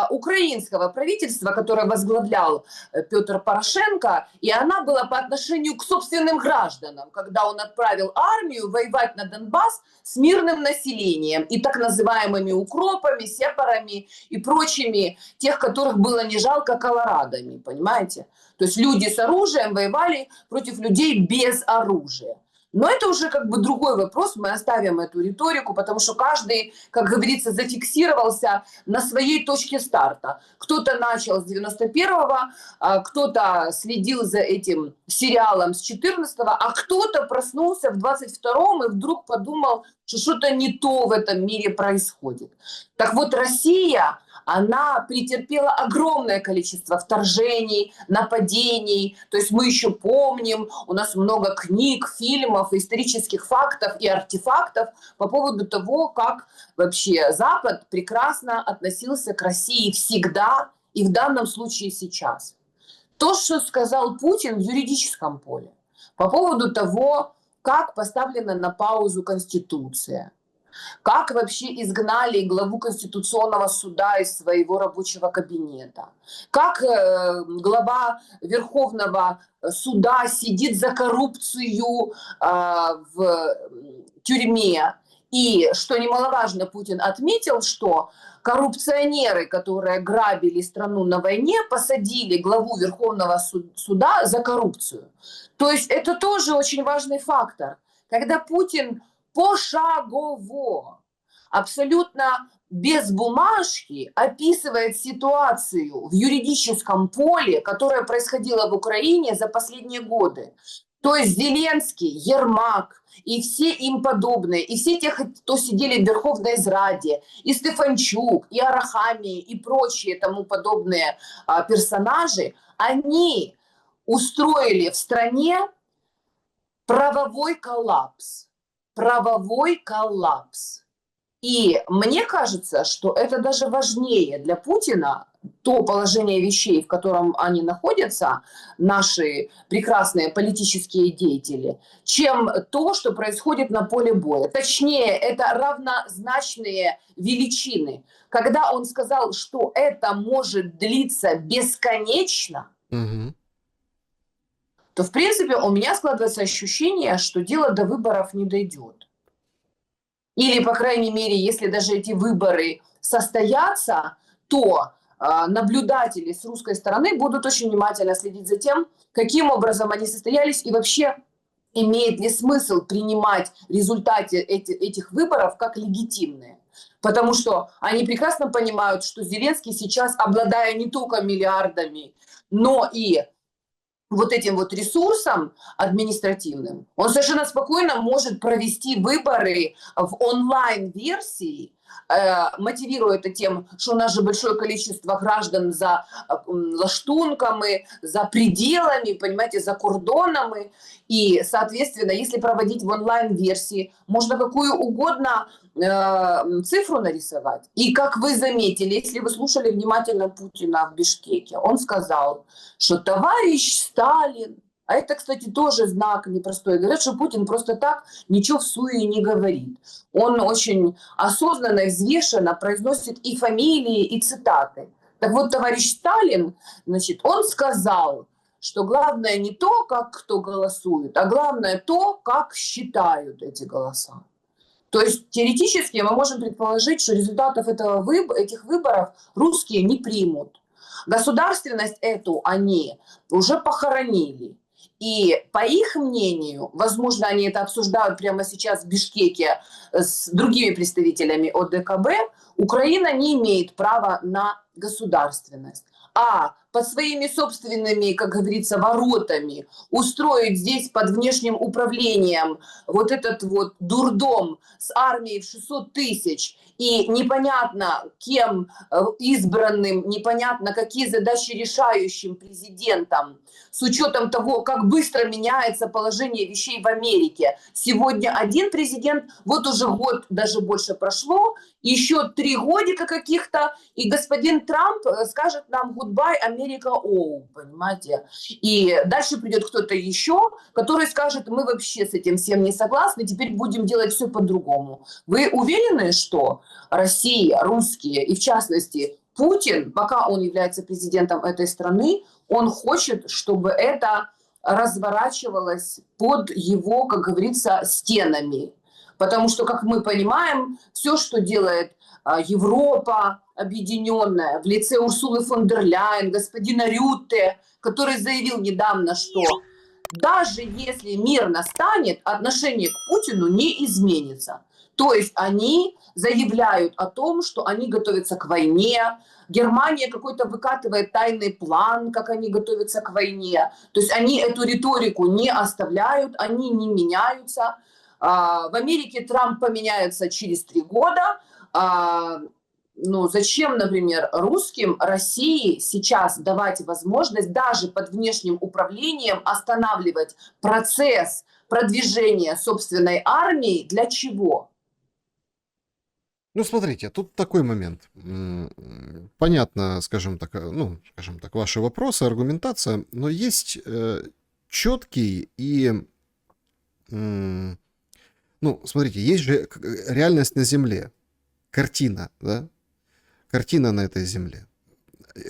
украинского правительства, которое возглавлял Петр Порошенко, и она была по отношению к собственным гражданам, когда он отправил армию воевать на Донбасс с мирным населением и так называемыми укропами, сепарами и прочими, тех, которых было не жалко, колорадами, понимаете? То есть люди с оружием воевали против людей без оружия. Но это уже как бы другой вопрос, мы оставим эту риторику, потому что каждый, как говорится, зафиксировался на своей точке старта. Кто-то начал с 91-го, кто-то следил за этим сериалом с 14-го, а кто-то проснулся в 22-м и вдруг подумал, что что-то не то в этом мире происходит. Так вот, Россия, она претерпела огромное количество вторжений, нападений. То есть мы еще помним, у нас много книг, фильмов, исторических фактов и артефактов по поводу того, как вообще Запад прекрасно относился к России всегда и в данном случае сейчас. То, что сказал Путин в юридическом поле по поводу того, как поставлена на паузу Конституция, как вообще изгнали главу Конституционного суда из своего рабочего кабинета, как глава Верховного суда сидит за коррупцию в тюрьме. И, что немаловажно, Путин отметил, что коррупционеры, которые грабили страну на войне, посадили главу Верховного суда за коррупцию. То есть это тоже очень важный фактор. Когда Путин пошагово, абсолютно без бумажки описывает ситуацию в юридическом поле, которая происходила в Украине за последние годы. То есть Зеленский, Ермак и все им подобные, и все те, кто сидели в Верховной Зраде, и Стефанчук, и Арахамия, и прочие тому подобные персонажи, они устроили в стране правовой коллапс. Правовой коллапс. И мне кажется, что это даже важнее для Путина, то положение вещей, в котором они находятся, наши прекрасные политические деятели, чем то, что происходит на поле боя. Точнее, это равнозначные величины. Когда он сказал, что это может длиться бесконечно, то, в принципе, у меня складывается ощущение, что дело до выборов не дойдет. Или, по крайней мере, если даже эти выборы состоятся, то наблюдатели с русской стороны будут очень внимательно следить за тем, каким образом они состоялись и вообще имеет ли смысл принимать результаты этих выборов как легитимные. Потому что они прекрасно понимают, что Зеленский сейчас, обладая не только миллиардами, но и вот этим вот ресурсом административным, он совершенно спокойно может провести выборы в онлайн-версии, мотивируя это тем, что у нас же большое количество граждан за лаштунками, за пределами, понимаете, за кордонами. И, соответственно, если проводить в онлайн-версии, можно какую угодно цифру нарисовать. И, как вы заметили, если вы слушали внимательно Путина в Бишкеке, он сказал, что товарищ Сталин, а это, кстати, тоже знак непростой. Говорят, что Путин просто так ничего в суе не говорит. Он очень осознанно и взвешенно произносит и фамилии, и цитаты. Так вот, товарищ Сталин, значит, он сказал, что главное не то, как кто голосует, а главное то, как считают эти голоса. То есть теоретически мы можем предположить, что результатов этих выборов русские не примут. Государственность эту они уже похоронили. И по их мнению, возможно, они это обсуждают прямо сейчас в Бишкеке с другими представителями ОДКБ, Украина не имеет права на государственность. А под своими собственными, как говорится, воротами устроить здесь под внешним управлением вот этот вот дурдом с армией в 600 тысяч и непонятно кем избранным, непонятно какие задачи решающим президентом, с учетом того, как быстро меняется положение вещей в Америке. Сегодня один президент, вот уже год, даже больше прошло, еще 3 годика каких-то, и господин Трамп скажет нам goodbye, Америка, оу, понимаете? И дальше придет кто-то еще, который скажет, мы вообще с этим всем не согласны, теперь будем делать все по-другому. Вы уверены, что Россия, русские, и в частности Путин, пока он является президентом этой страны, он хочет, чтобы это разворачивалось под его, как говорится, стенами. Потому что, как мы понимаем, все, что делает Европа объединенная в лице Урсулы фон дер Ляйен, господина Рютте, который заявил недавно, что даже если мир настанет, отношение к Путину не изменится. То есть они заявляют о том, что они готовятся к войне. Германия какой-то выкатывает тайный план, как они готовятся к войне. То есть они эту риторику не оставляют, они не меняются. В Америке Трамп поменяется через 3 года. Ну, зачем, например, русским России сейчас давать возможность даже под внешним управлением останавливать процесс продвижения собственной армии? Для чего? Ну, смотрите, тут такой момент. Понятно, скажем так, ваши вопросы, аргументация, но есть четкий и... Ну, смотрите, есть же реальность на Земле, картина, да? Картина на этой Земле.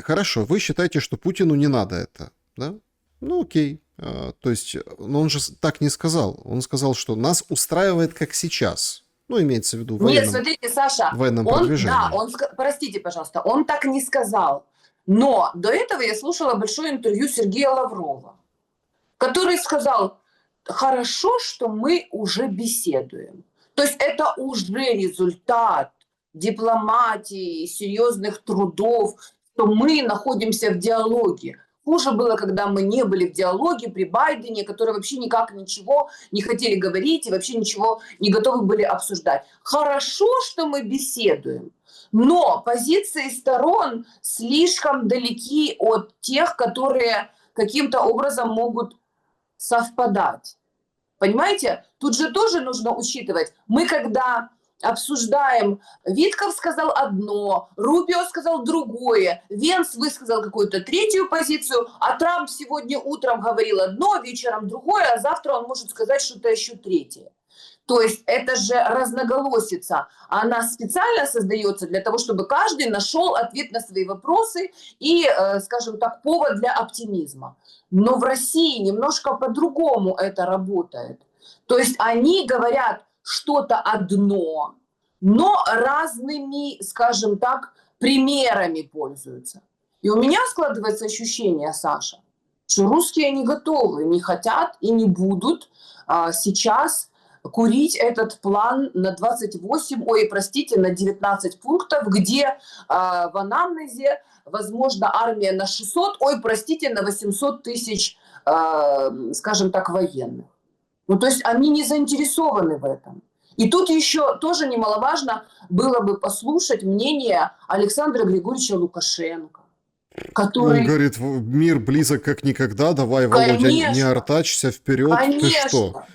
Хорошо, вы считаете, что Путину не надо это, да? Ну, окей. То есть, но он же так не сказал. Он сказал, что нас устраивает как сейчас. Ну, имеется в виду Нет, смотрите, Саша, военном да, продвижении. простите, пожалуйста, он так не сказал. Но до этого я слушала большое интервью Сергея Лаврова, который сказал, хорошо, что мы уже беседуем. То есть это уже результат дипломатии, серьезных трудов, что мы находимся в диалоге. Хуже было, когда мы не были в диалоге при Байдене, которые вообще никак ничего не хотели говорить и вообще ничего не готовы были обсуждать. Хорошо, что мы беседуем, но позиции сторон слишком далеки от тех, которые каким-то образом могут совпадать. Понимаете? Тут же тоже нужно учитывать. Мы когда обсуждаем, Витков сказал одно, Рубио сказал другое, Венс высказал какую-то третью позицию, а Трамп сегодня утром говорил одно, вечером другое, а завтра он может сказать что-то еще третье. То есть это же разноголосица. Она специально создается для того, чтобы каждый нашел ответ на свои вопросы и, скажем так, повод для оптимизма. Но в России немножко по-другому это работает. То есть они говорят что-то одно, но разными, скажем так, примерами пользуются. И у меня складывается ощущение, Саша, что русские не готовы, не хотят и не будут сейчас курить этот план на 28, на 19 пунктов, где в анамнезе, возможно, армия на 600, на 800 тысяч, скажем так, военных. Ну, то есть они не заинтересованы в этом. И тут еще тоже немаловажно было бы послушать мнение Александра Григорьевича Лукашенко, который... Он говорит, мир близок как никогда, давай, Володя, не артачься, вперед, ты что?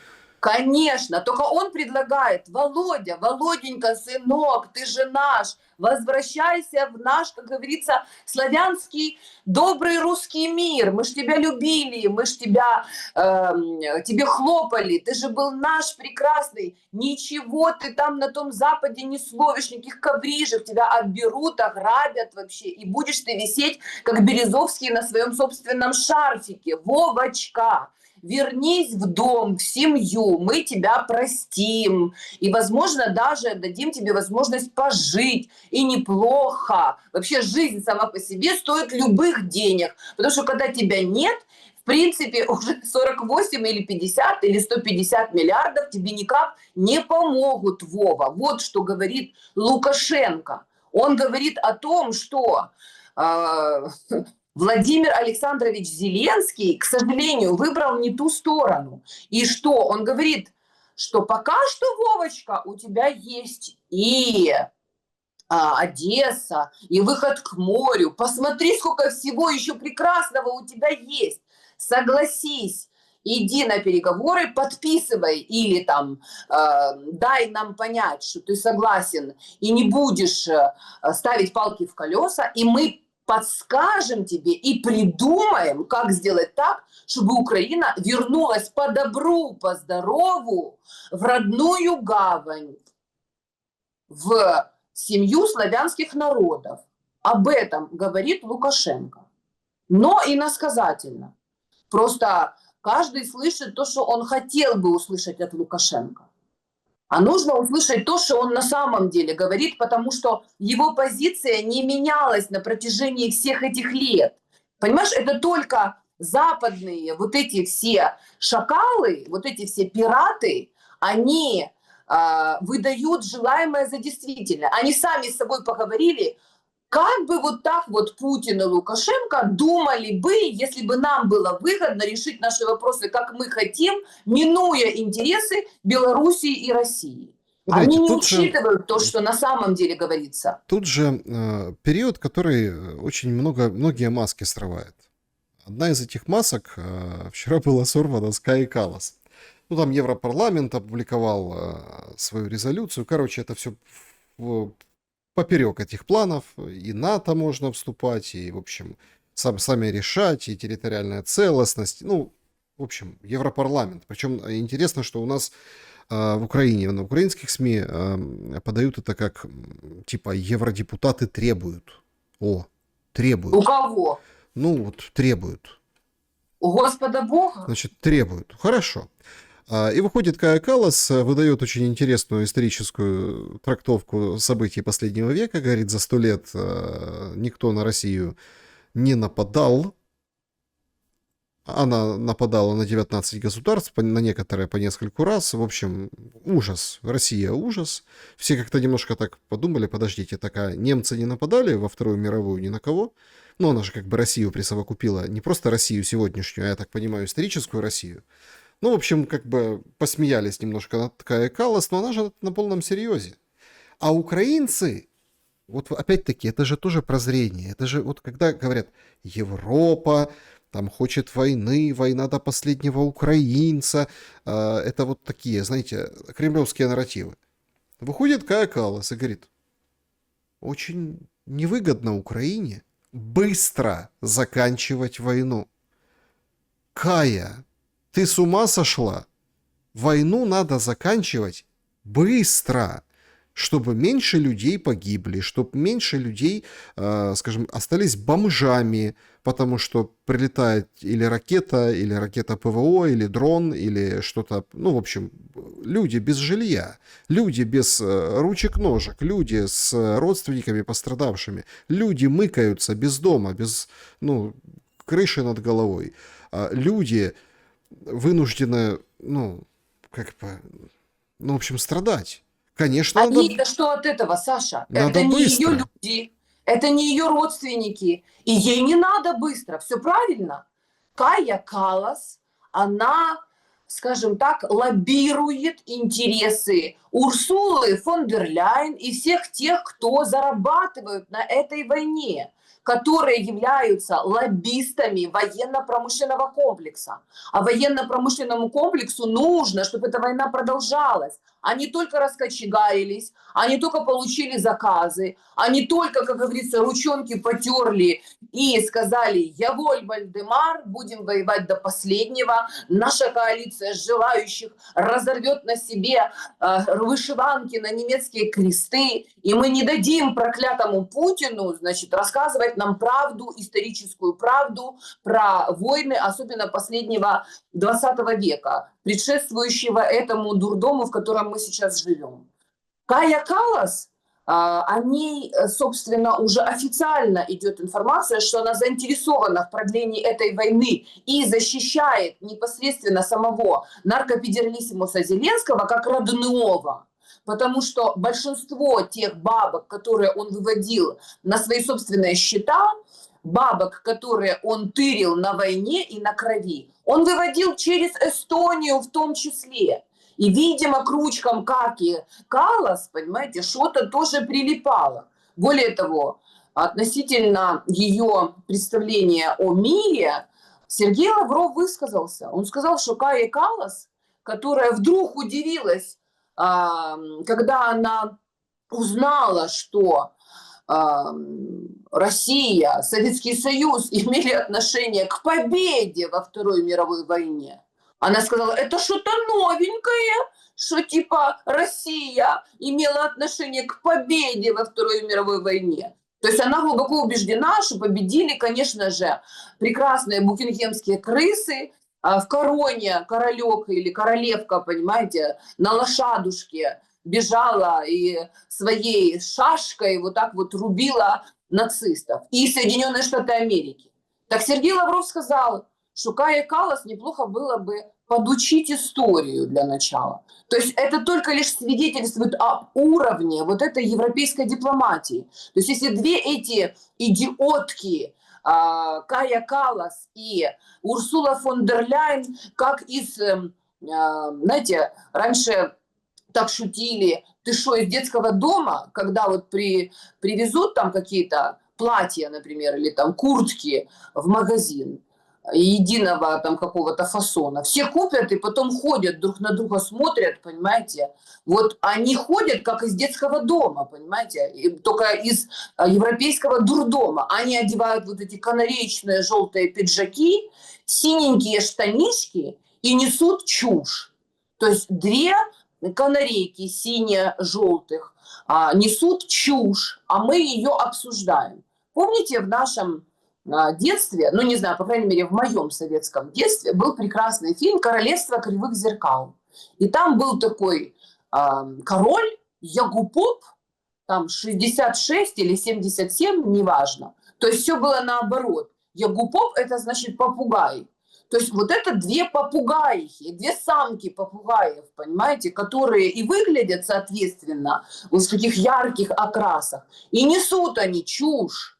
Конечно, только он предлагает, Володя, Володенька, сынок, ты же наш, возвращайся в наш, как говорится, славянский добрый русский мир, мы ж тебя любили, мы ж тебя, тебе хлопали, ты же был наш прекрасный, ничего ты там на том Западе не словишь, никаких коврижек, тебя отберут, ограбят вообще, и будешь ты висеть, как Березовский на своем собственном шарфике, Вовочка. Вернись в дом, в семью, мы тебя простим. И, возможно, даже дадим тебе возможность пожить. И неплохо. Вообще жизнь сама по себе стоит любых денег. Потому что когда тебя нет, в принципе, уже 48 или 50 или 150 миллиардов тебе никак не помогут, Вова. Вот что говорит Лукашенко. Он говорит о том, что... Владимир Александрович Зеленский, к сожалению, выбрал не ту сторону. И что? Он говорит, что пока что, Вовочка, у тебя есть и Одесса, и выход к морю. Посмотри, сколько всего еще прекрасного у тебя есть. Согласись, иди на переговоры, подписывай или там дай нам понять, что ты согласен и не будешь ставить палки в колеса, и мы подскажем тебе и придумаем, как сделать так, чтобы Украина вернулась по добру, по здорову в родную гавань, в семью славянских народов. Об этом говорит Лукашенко. Но иносказательно. Просто каждый слышит то, что он хотел бы услышать от Лукашенко. А нужно услышать то, что он на самом деле говорит, потому что его позиция не менялась на протяжении всех этих лет. Понимаешь, это только западные вот эти все шакалы, вот эти все пираты, они выдают желаемое за действительное. Они сами с собой поговорили, как бы вот так вот Путин и Лукашенко думали бы, если бы нам было выгодно решить наши вопросы, как мы хотим, минуя интересы Белоруссии и России. Смотрите, они не учитывают то, что на самом деле говорится. Тут же период, который очень многие маски срывает. Одна из этих масок вчера была сорвана с Каи Каллас. Ну, там Европарламент опубликовал свою резолюцию. Короче, это все поперек этих планов. И НАТО можно вступать, и, в общем, сами решать, и территориальная целостность. Ну, в общем, Европарламент. Причем интересно, что у нас в Украине, на украинских СМИ подают это как, типа, евродепутаты требуют. Требуют. У кого? Ну, вот требуют. У Господа Бога? Значит, требуют. Хорошо. И выходит, Кая Каллас выдает очень интересную историческую трактовку событий последнего века. Говорит, за 100 лет никто на Россию не нападал. Она нападала на 19 государств, на некоторые по нескольку раз. В общем, ужас. Россия ужас. Все как-то немножко так подумали, подождите, такая немцы не нападали во Вторую мировую ни на кого? Ну, она же как бы Россию присовокупила, не просто Россию сегодняшнюю, а я так понимаю, историческую Россию. Ну, в общем, как бы посмеялись немножко над Кая Каллас, но она же на полном серьезе. А украинцы, вот опять-таки, это же тоже прозрение. Это же вот когда говорят, Европа там хочет войны, война до последнего украинца. Это вот такие, знаете, кремлевские нарративы. Выходит Кая Каллас и говорит, очень невыгодно Украине быстро заканчивать войну. Кая, ты с ума сошла? Войну надо заканчивать быстро, чтобы меньше людей погибли, чтобы меньше людей, скажем, остались бомжами, потому что прилетает или ракета ПВО, или дрон, или что-то, ну, в общем, люди без жилья, люди без ручек-ножек, люди с родственниками пострадавшими, люди мыкаются без дома, без, ну, крыши над головой, люди вынуждены, ну, как бы, ну, в общем, страдать. Конечно, А надо, ей-то что от этого, Саша? надо Это не ее быстро. люди, это не ее родственники. И ей не надо быстро, все правильно. Кая Каллас, она, скажем так, лоббирует интересы Урсулы фон дер Ляйен и всех тех, кто зарабатывают на этой войне, которые являются лоббистами военно-промышленного комплекса. А военно-промышленному комплексу нужно, чтобы эта война продолжалась. Они только раскочегарились, они только получили заказы, они только, как говорится, ручонки потерли и сказали: «Я воль Вальдемар, будем воевать до последнего». Наша коалиция желающих разорвет на себе вышиванки на немецкие кресты, и мы не дадим проклятому Путину, значит, рассказывать нам правду, историческую правду про войны, особенно последнего 20 века, предшествующего этому дурдому, в котором мы сейчас живем. Кая Каллас, о ней, собственно, уже официально идет информация, что она заинтересована в продлении этой войны и защищает непосредственно самого наркопедерлиссимуса Зеленского как родного. Потому что большинство тех бабок, которые он выводил на свои собственные счета, бабок, которые он тырил на войне и на крови, он выводил через Эстонию в том числе. И, видимо, к ручкам Каи Каллас, понимаете, что-то тоже прилипало. Более того, относительно ее представления о мире, Сергей Лавров высказался. Он сказал, что Кая Каллас, которая вдруг удивилась, когда она узнала, что Россия, Советский Союз имели отношение к победе во Второй мировой войне. Она сказала, это что-то новенькое, что типа Россия имела отношение к победе во Второй мировой войне. То есть она глубоко убеждена, что победили, конечно же, прекрасные букингемские крысы в короне, королек или королевка, понимаете, на лошадушке бежала и своей шашкой вот так вот рубила нацистов и Соединенные Штаты Америки. Так Сергей Лавров сказал, что Кае Каллас неплохо было бы подучить историю для начала. То есть это только лишь свидетельствует об уровне вот этой европейской дипломатии. То есть если две эти идиотки, Кая Каллас и Урсула фон дер Ляйен, как из, знаете, раньше так шутили, ты что, из детского дома, когда вот привезут там какие-то платья, например, или там куртки в магазин единого там какого-то фасона. Все купят и потом ходят, друг на друга смотрят, понимаете. Вот они ходят как из детского дома, понимаете, и только из европейского дурдома. Они одевают вот эти канареечные желтые пиджаки, синенькие штанишки и несут чушь. То есть две канарейки сине-желтых несут чушь, а мы ее обсуждаем. Помните, в нашем детстве, ну не знаю, по крайней мере в моем советском детстве, был прекрасный фильм «Королевство кривых зеркал». И там был такой король Ягупоп, там 66 или 77, неважно. То есть все было наоборот. Ягупоп – это значит попугай. То есть вот это две попугаихи, две самки попугаев, понимаете, которые и выглядят соответственно вот в таких ярких окрасах. И несут они чушь.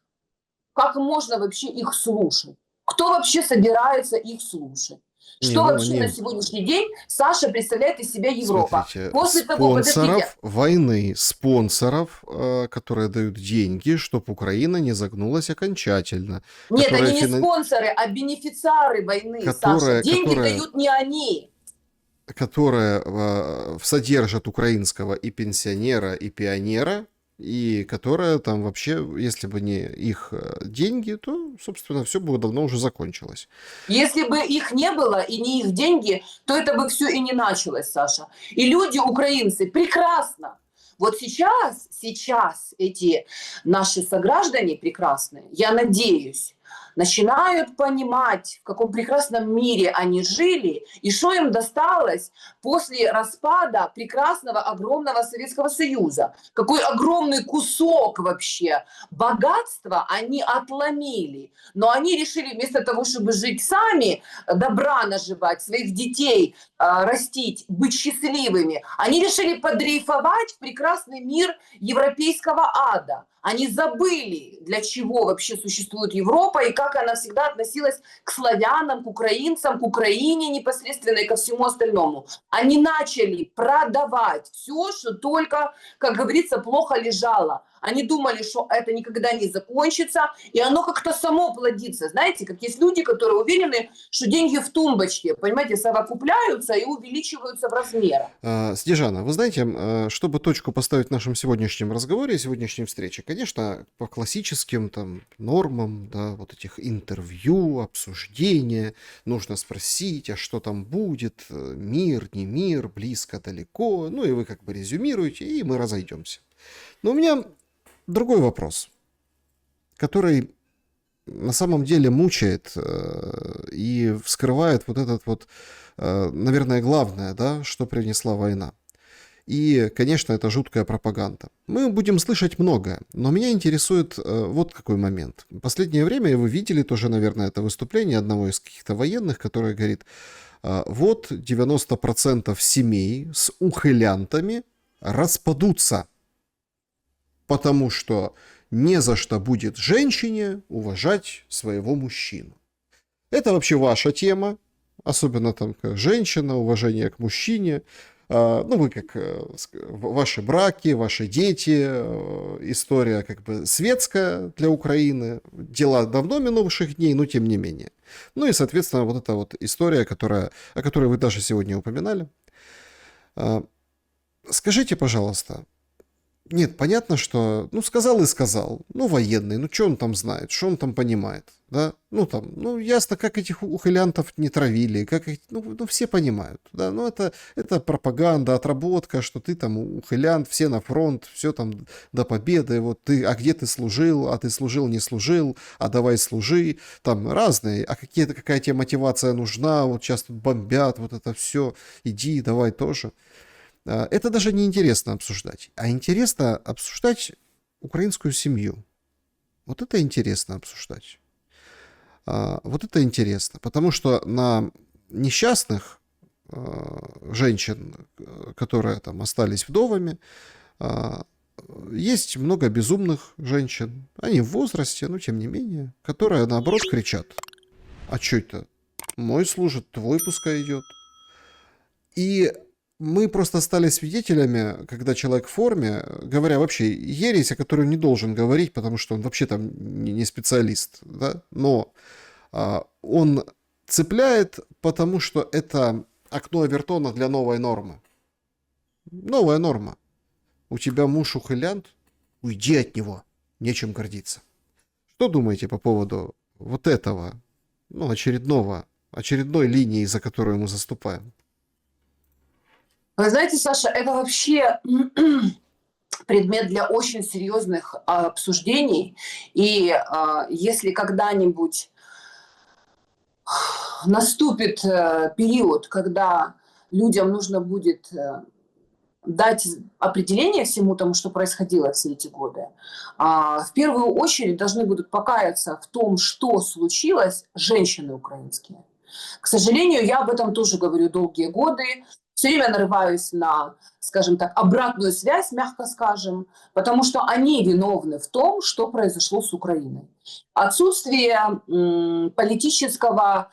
Как можно вообще их слушать? Кто вообще собирается их слушать? Не, Что ну вообще на они, сегодняшний день Саша представляет из себя Европа? смотрите, После того, подождите, спонсоров войны, спонсоров, которые дают деньги, чтобы Украина не загнулась окончательно, нет, которые, они не спонсоры, а бенефициары войны, Саша. которые, Деньги которые, дают не они. которые содержат украинского и пенсионера, и пионера, и которые там вообще, если бы не их деньги, то, собственно, все бы давно уже закончилось. Если бы их не было и не их деньги, то это бы все и не началось, Саша. И люди, украинцы, прекрасно. Вот сейчас эти наши сограждане прекрасные, я надеюсь, начинают понимать, в каком прекрасном мире они жили и что им досталось после распада прекрасного, огромного Советского Союза. Какой огромный кусок вообще богатства они отломили. Но они решили вместо того, чтобы жить сами, добра наживать, своих детей растить, быть счастливыми, они решили подрейфовать в прекрасный мир европейского ада. Они забыли, для чего вообще существует Европа и как она всегда относилась к славянам, к украинцам, к Украине непосредственно и ко всему остальному. Они начали продавать все, что только, как говорится, плохо лежало. Они думали, что это никогда не закончится, и оно как-то само плодится. Знаете, как есть люди, которые уверены, что деньги в тумбочке, понимаете, совокупляются и увеличиваются в размерах. Снежана, вы знаете, чтобы точку поставить в нашем сегодняшнем разговоре, сегодняшней встрече, конечно, по классическим там нормам, да, вот этих интервью, обсуждения, нужно спросить, а что там будет, мир, не мир, близко, далеко, ну и вы как бы резюмируете, и мы разойдемся. Но у меня другой вопрос, который на самом деле мучает и вскрывает вот этот вот, наверное, главное, да, что принесла война. И, конечно, это жуткая пропаганда. Мы будем слышать многое, но меня интересует вот какой момент. В последнее время, и вы видели тоже, наверное, это выступление одного из каких-то военных, который говорит, вот 90% семей с ухилянтами распадутся, потому что не за что будет женщине уважать своего мужчину. Это вообще ваша тема, особенно там как женщина, уважение к мужчине. Ну, вы как ваши браки, ваши дети, история как бы светская для Украины, дела давно минувших дней, но тем не менее. Ну и, соответственно, вот эта вот история, о которой вы даже сегодня упоминали. Скажите, пожалуйста, нет, понятно, что, ну, сказал и сказал, ну, военный, ну, что он там знает, что он там понимает, да, ну, там, ну, ясно, как этих ухилянтов не травили, как их, ну все понимают, да, ну, это пропаганда, отработка, что ты там ухилянт, все на фронт, все там до победы, вот ты, а где ты служил, а ты служил, не служил, а давай служи, там разные, а какая тебе мотивация нужна, вот сейчас тут бомбят, вот это все, иди, давай тоже. Это даже не интересно обсуждать, а интересно обсуждать украинскую семью. Вот это интересно обсуждать. Вот это интересно, потому что на несчастных женщин, которые там остались вдовами, есть много безумных женщин. Они в возрасте, но тем не менее, которые наоборот кричат. А что это? Мой служит, твой пускай идет. И мы просто стали свидетелями, когда человек в форме, говоря вообще ересь, о которой он не должен говорить, потому что он вообще там не специалист, да? Но он цепляет, потому что это окно Авертона для новой нормы. Новая норма. У тебя муж ухилянт, уйди от него, нечем гордиться. Что думаете по поводу вот этого, ну, очередной линии, за которую мы заступаем? Вы знаете, Саша, это вообще предмет для очень серьезных обсуждений. И если когда-нибудь наступит период, когда людям нужно будет дать определение всему тому, что происходило все эти годы, в первую очередь должны будут покаяться в том, что случилось, женщины украинские. К сожалению, я об этом тоже говорю долгие годы. Все время нарываюсь на, скажем так, обратную связь, мягко скажем, потому что они виновны в том, что произошло с Украиной. Отсутствие политического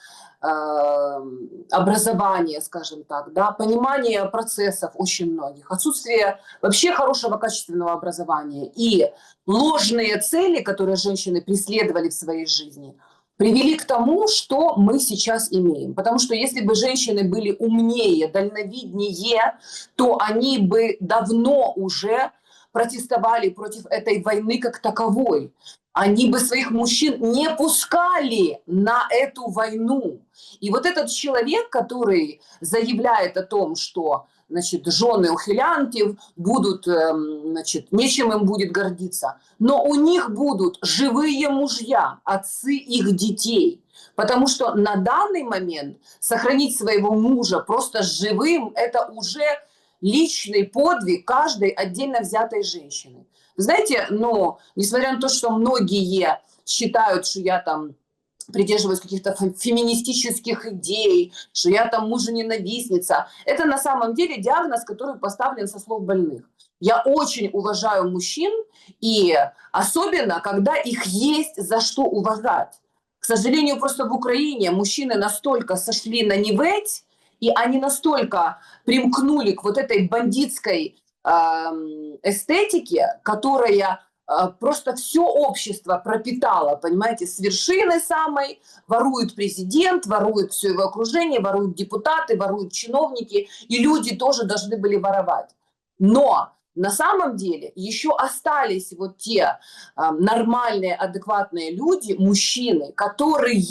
образования, скажем так, да, понимания процессов очень многих, отсутствие вообще хорошего качественного образования и ложные цели, которые женщины преследовали в своей жизни, привели к тому, что мы сейчас имеем. Потому что если бы женщины были умнее, дальновиднее, то они бы давно уже протестовали против этой войны как таковой. Они бы своих мужчин не пускали на эту войну. И вот этот человек, который заявляет о том, что, значит, жены ухилянтов будут, значит, нечем им будет гордиться, но у них будут живые мужья, отцы их детей. Потому что на данный момент сохранить своего мужа просто живым – это уже личный подвиг каждой отдельно взятой женщины. Знаете, но несмотря на то, что многие считают, что я там придерживаюсь каких-то феминистических идей, что я там мужененавистница, это на самом деле диагноз, который поставлен со слов больных. Я очень уважаю мужчин, и особенно, когда их есть за что уважать. К сожалению, просто в Украине мужчины настолько сошли на ниведь, и они настолько примкнули к вот этой бандитской эстетике, которая просто все общество пропитало, понимаете, с вершины самой, ворует президент, ворует все его окружение, воруют депутаты, воруют чиновники, и люди тоже должны были воровать. Но на самом деле еще остались вот те нормальные, адекватные люди, мужчины, которые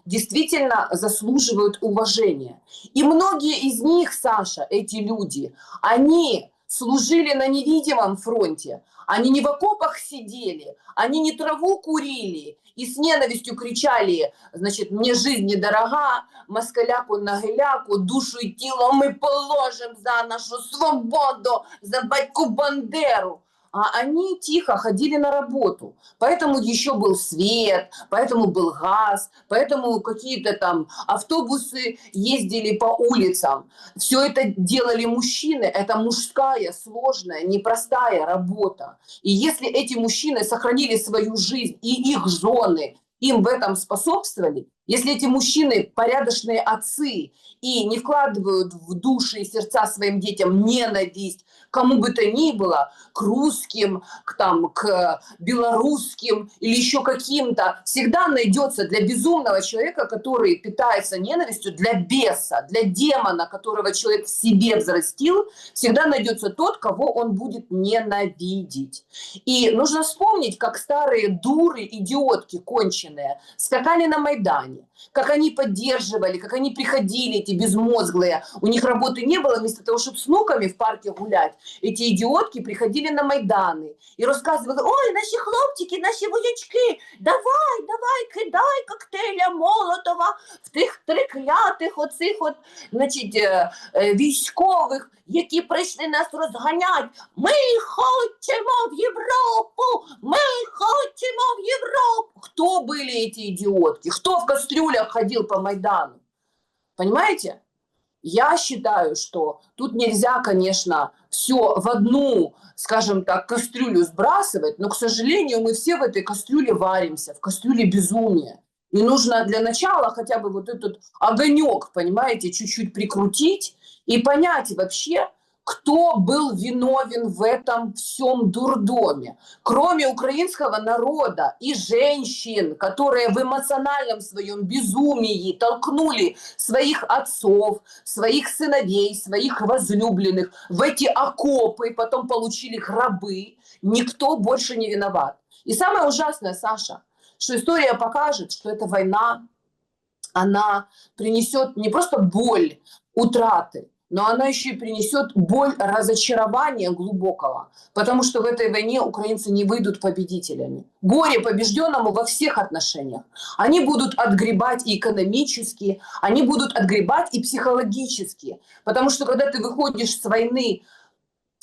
действительно заслуживают уважения. И многие из них, Саша, эти люди, они служили на невидимом фронте, они не в окопах сидели, они не траву курили и с ненавистью кричали, значит, мне жизнь недорога, москаляку на геляку, душу и тело мы положим за нашу свободу, за батьку Бандеру. А они тихо ходили на работу. Поэтому еще был свет, поэтому был газ, поэтому какие-то там автобусы ездили по улицам. Все это делали мужчины. Это мужская, сложная, непростая работа. И если эти мужчины сохранили свою жизнь, и их жены им в этом способствовали, если эти мужчины порядочные отцы и не вкладывают в души и сердца своим детям ненависть кому бы то ни было, к русским, к белорусским или еще каким-то, всегда найдется для безумного человека, который питается ненавистью, для беса, для демона, которого человек в себе взрастил, всегда найдется тот, кого он будет ненавидеть. И нужно вспомнить, как старые дуры, идиотки конченые скакали на Майдане, как они поддерживали, как они приходили, эти безмозглые. У них работы не было, вместо того, чтобы с внуками в парке гулять, эти идиотки приходили на Майданы и рассказывали: ой, наші хлопчики, наші воячки, давай, кидай коктейля Молотова в тих триклятих оцих от, значить, військових, які прийшли нас розганять. Ми хочемо в Європу! Ми хочемо в Європу! Кто были эти идиотки? Кто в кастрюлях ходил по Майдану? Понимаете? Я считаю, что тут нельзя, конечно, все в одну, скажем так, кастрюлю сбрасывать, но, к сожалению, мы все в этой кастрюле варимся, в кастрюле безумия. И нужно для начала хотя бы вот этот огонек, понимаете, чуть-чуть прикрутить и понять вообще, кто был виновен в этом всем дурдоме, кроме украинского народа и женщин, которые в эмоциональном своем безумии толкнули своих отцов, своих сыновей, своих возлюбленных в эти окопы, потом получили гробы. Никто больше не виноват. И самое ужасное, Саша, что история покажет, что эта война, она принесет не просто боль, утраты, но она еще и принесет боль разочарования глубокого, потому что в этой войне украинцы не выйдут победителями. Горе побежденному во всех отношениях. Они будут отгребать и экономически, они будут отгребать и психологически, потому что когда ты выходишь с войны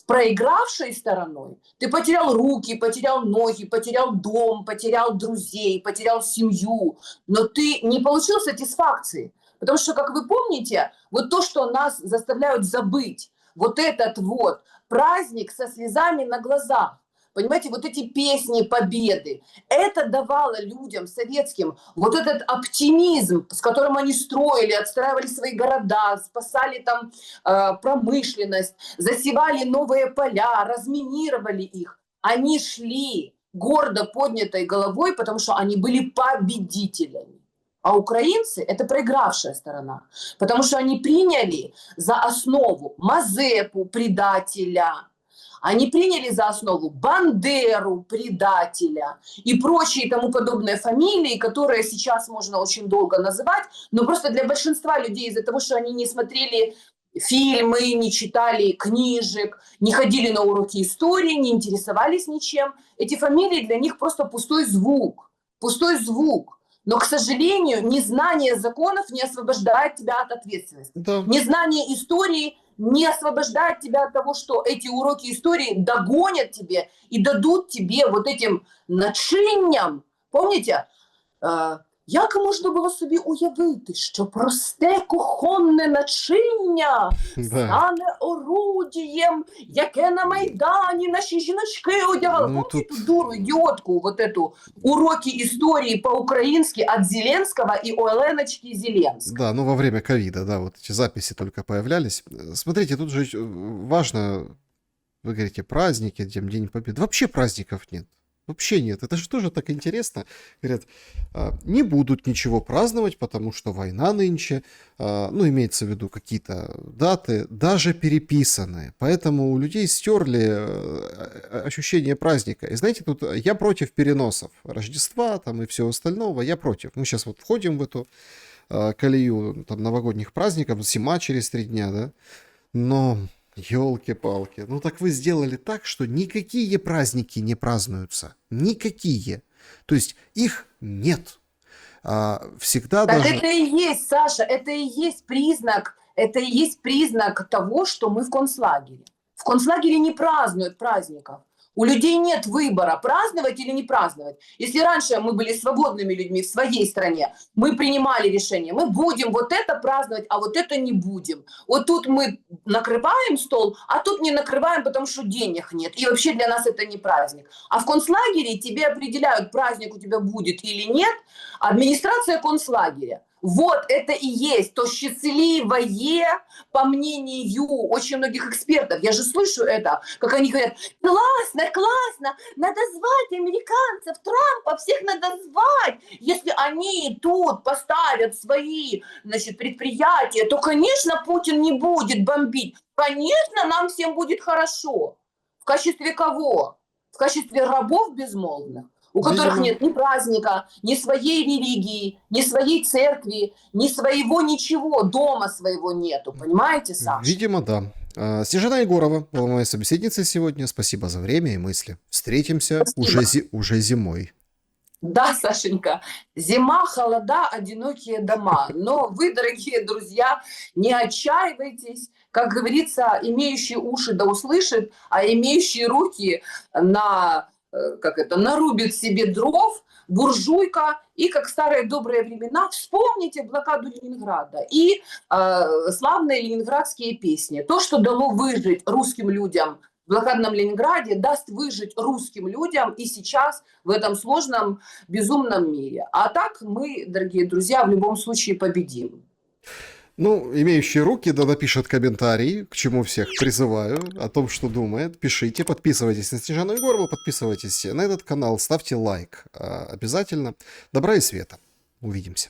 проигравшей стороной, ты потерял руки, потерял ноги, потерял дом, потерял друзей, потерял семью, но ты не получил сатисфакции. Потому что, как вы помните, вот то, что нас заставляют забыть, вот этот вот праздник со слезами на глазах, понимаете, вот эти песни победы, это давало людям советским вот этот оптимизм, с которым они строили, отстраивали свои города, спасали там промышленность, засевали новые поля, разминировали их. Они шли гордо поднятой головой, потому что они были победителями. А украинцы – это проигравшая сторона, потому что они приняли за основу Мазепу, предателя, они приняли за основу Бандеру, предателя, и прочие тому подобные фамилии, которые сейчас можно очень долго называть, но просто для большинства людей из-за того, что они не смотрели фильмы, не читали книжек, не ходили на уроки истории, не интересовались ничем, эти фамилии для них просто пустой звук, пустой звук. Но, к сожалению, незнание законов не освобождает тебя от ответственности. Да. Незнание истории не освобождает тебя от того, что эти уроки истории догонят тебе и дадут тебе вот этим начинням. Помните, як можна було собі уявити, що просте кухонне начиння стане орудієм, яке на Майдані наші жіночки одягали? Ну, Помните тут... эту дуру, идиотку, вот эту уроки истории по-украински от Зеленского и Оленочки Зеленской? Да, ну во время ковида, да, вот эти записи только появлялись. Смотрите, тут же важно, вы говорите, праздники, День Победы. Вообще праздников нет. Вообще нет. Это же тоже так интересно. Говорят, не будут ничего праздновать, потому что война нынче, ну, имеется в виду какие-то даты, даже переписанные. Поэтому у людей стерли ощущение праздника. И знаете, тут я против переносов Рождества там и всего остального, я против. Мы сейчас вот входим в эту колею там, новогодних праздников, зима через 3 дня, да, но... Ёлки-палки. Ну так вы сделали так, что никакие праздники не празднуются. Никакие. То есть их нет. Всегда так даже... это и есть, Саша, это и есть признак того, что мы в концлагере. В концлагере не празднуют праздников. У людей нет выбора, праздновать или не праздновать. Если раньше мы были свободными людьми в своей стране, мы принимали решение, мы будем вот это праздновать, а вот это не будем. Вот тут мы накрываем стол, а тут не накрываем, потому что денег нет. И вообще для нас это не праздник. А в концлагере тебе определяют, праздник у тебя будет или нет, администрация концлагеря. Вот это и есть то счастливое, по мнению очень многих экспертов. Я же слышу это, как они говорят, классно, классно, надо звать американцев, Трампа, всех надо звать. Если они тут поставят свои, значит, предприятия, то, конечно, Путин не будет бомбить. Конечно, нам всем будет хорошо. В качестве кого? В качестве рабов безмолвных, у которых нет ни праздника, ни своей религии, ни своей церкви, ни своего ничего, дома своего нету. Понимаете, Саша? Видимо, да. Снежана Егорова была моя собеседница сегодня. Спасибо за время и мысли. Встретимся уже зимой. Да, Сашенька, зима, холода, одинокие дома. Но вы, дорогие друзья, не отчаивайтесь. Как говорится, имеющий уши да услышит, а имеющие руки нарубит себе дров, буржуйка, и как в старые добрые времена вспомните блокаду Ленинграда и славные ленинградские песни. То, что дало выжить русским людям в блокадном Ленинграде, даст выжить русским людям и сейчас в этом сложном, безумном мире. А так мы, дорогие друзья, в любом случае победим. Ну, имеющие руки, да напишет комментарий, к чему всех призываю, о том, что думает. Пишите, подписывайтесь на Снежану Егорову, подписывайтесь на этот канал, ставьте лайк обязательно. Добра и света. Увидимся.